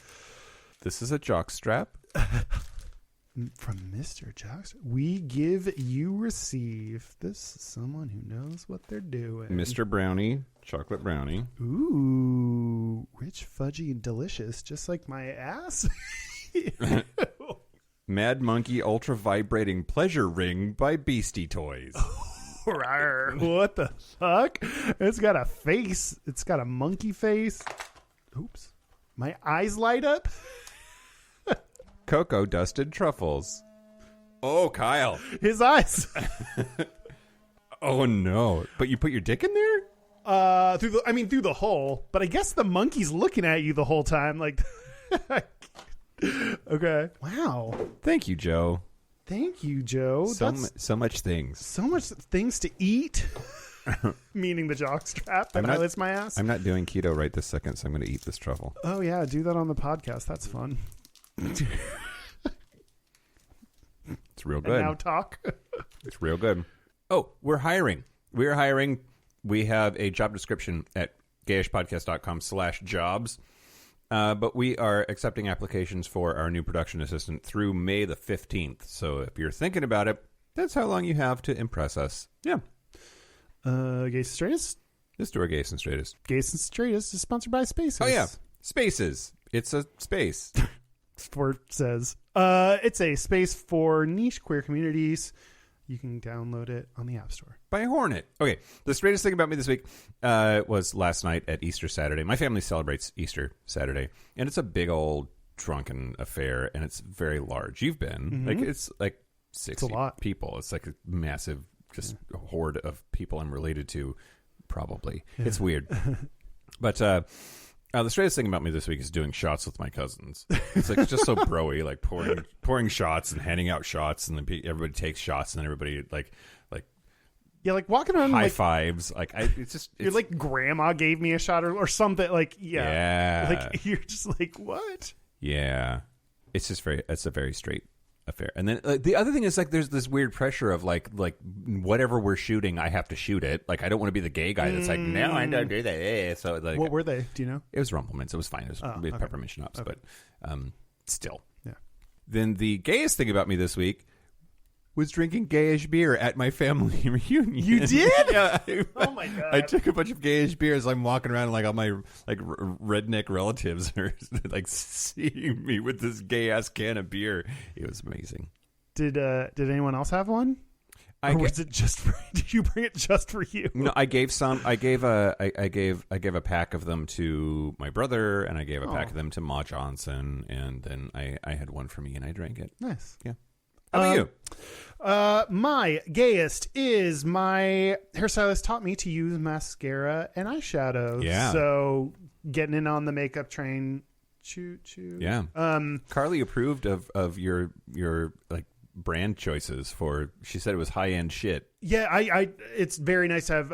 This is a jock strap. From Mr. Jockstrap. We give, you receive. This is someone who knows what they're doing. Mr. Brownie, chocolate brownie. Ooh, rich, fudgy, and delicious, just like my ass. Mad Monkey Ultra Vibrating Pleasure Ring by Beastie Toys. What the fuck? It's got a face. It's got a monkey face. Oops. My eyes light up. Cocoa Dusted Truffles. Oh, Kyle. His eyes. Oh, no. But you put your dick in there? Through the hole. But I guess the monkey's looking at you the whole time. Like, okay. Wow. Thank you, Joe. Thank you, Joe. So much things. So much things to eat. Meaning the jockstrap that highlights my ass. I'm not doing keto right this second, so I'm going to eat this truffle. Oh, yeah. Do that on the podcast. That's fun. It's real good. And now talk. It's real good. Oh, we're hiring. We're hiring. We have a job description at gayishpodcast.com/jobs. But we are accepting applications for our new production assistant through May the 15th. So if you're thinking about it, that's how long you have to impress us. Yeah. Gayest and Straightest? Let's do our Gayest and Straightest. Gayest and Straightest is sponsored by Spaces. Oh, yeah. Spaces. It's a space. Sport says. It's a space for niche queer communities. You can download it on the App Store. By Hornet. Okay, the straightest thing about me this week was last night at Easter Saturday. My family celebrates Easter Saturday, and it's a big old drunken affair, and it's very large. You've been. Like, it's like 60 people. It's like a massive just horde of people I'm related to, probably. Yeah. It's weird. But the straightest thing about me this week is doing shots with my cousins. It's like, it's just so broy, like pouring shots and handing out shots, and then everybody takes shots, and then everybody like walking around high like, fives. Like you're like grandma gave me a shot or something. Like yeah, like you're just like what? Yeah, it's a very straight affair. And then the other thing is like there's this weird pressure of like whatever we're shooting, I have to shoot it. Like I don't want to be the gay guy that's like, no, I don't do that. So like, what were they? Do you know? It was Rumplemans. It was fine. It was peppermint schnapps, but still. Yeah. Then the gayest thing about me this week was drinking gayish beer at my family reunion. You did? Yeah. Oh my god! I took a bunch of gayish beers. I'm walking around like all my like redneck relatives are like seeing me with this gay ass can of beer. It was amazing. Did anyone else have one? Was it just for? Did you bring it just for you? No, I gave some. I gave a pack of them to my brother, and I gave a pack of them to Ma Johnson, and then I had one for me, and I drank it. Nice. Yeah. How about you? My gayest is my hairstylist taught me to use mascara and eyeshadow. Yeah. So getting in on the makeup train. Choo choo. Yeah. Carly approved of your like brand choices for. She said it was high end shit. Yeah, I it's very nice to have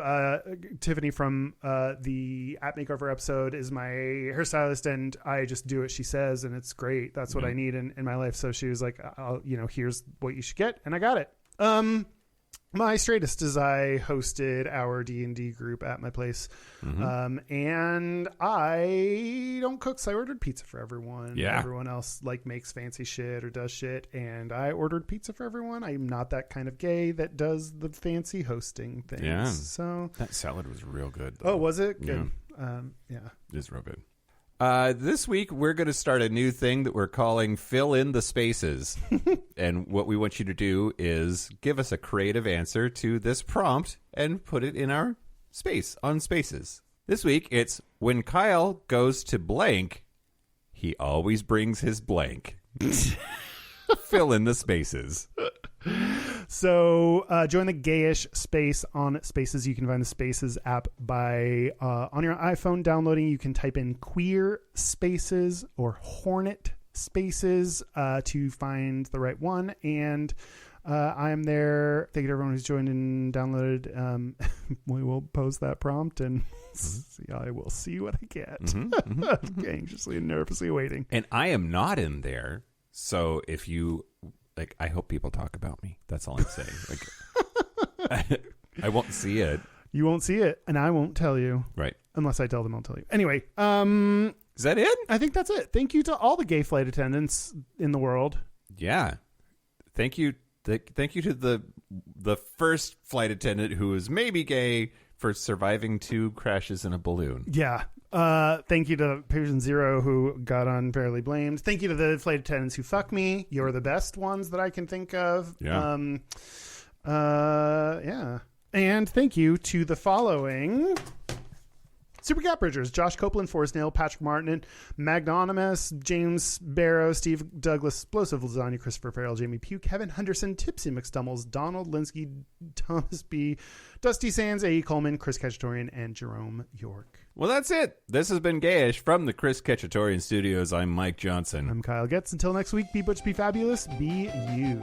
Tiffany from the App Makeover episode is my hairstylist, and I just do what she says, and it's great. That's what I need in my life. So she was like, here's what you should get, and I got it. My straightest is I hosted our D&D group at my place, and I don't cook, so I ordered pizza for everyone. Yeah. Everyone else like makes fancy shit or does shit, and I ordered pizza for everyone. I'm not that kind of gay that does the fancy hosting things. Yeah. So that salad was real good, though. Oh, was it? Good. Yeah. It's real good. This week, we're going to start a new thing that we're calling Fill in the Spaces. And what we want you to do is give us a creative answer to this prompt and put it in our space on Spaces. This week, it's when Kyle goes to blank, he always brings his blank. Fill in the spaces. So join the Gayish space on Spaces. You can find the Spaces app by on your iPhone downloading. You can type in queer spaces or hornet spaces to find the right one. And I am there. Thank you to everyone who's joined and downloaded. We will post that prompt and I will see what I get. Anxiously and nervously waiting. And I am not in there. So if you like, I hope people talk about me. That's all I'm saying. Like, I won't see it. You won't see it, and I won't tell you. Right. Unless I tell them, I'll tell you. Anyway, is that it? I think that's it. Thank you to all the gay flight attendants in the world. Yeah. Thank you. Thank you to the first flight attendant who is maybe gay for surviving 2 crashes in a balloon. Yeah. Thank you to Patient Zero who got unfairly blamed. Thank you to the flight attendants who fuck me. You're the best ones that I can think of. Yeah. Yeah. And thank you to the following Super Gap Bridgers: Josh Copeland, Forrest Nail, Patrick Martin, Magnanimous, James Barrow, Steve Douglas, Explosive Lasagna, Christopher Farrell, Jamie Pugh, Kevin Henderson, Tipsy McStummels, Donald Linsky, Thomas B., Dusty Sands, A.E. Coleman, Chris Kachatorian, and Jerome York. Well, that's it. This has been Gayish from the Chris Kachatorian Studios. I'm Mike Johnson. I'm Kyle Getz. Until next week, be butch, be fabulous, be you.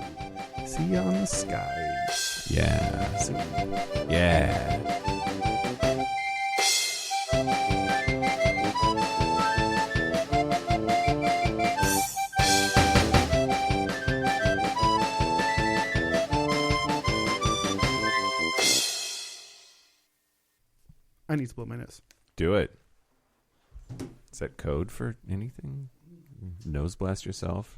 See ya on the skies. Yeah. Soon. Yeah. I need to blow my nose. Do it. Is that code for anything? Nose blast yourself?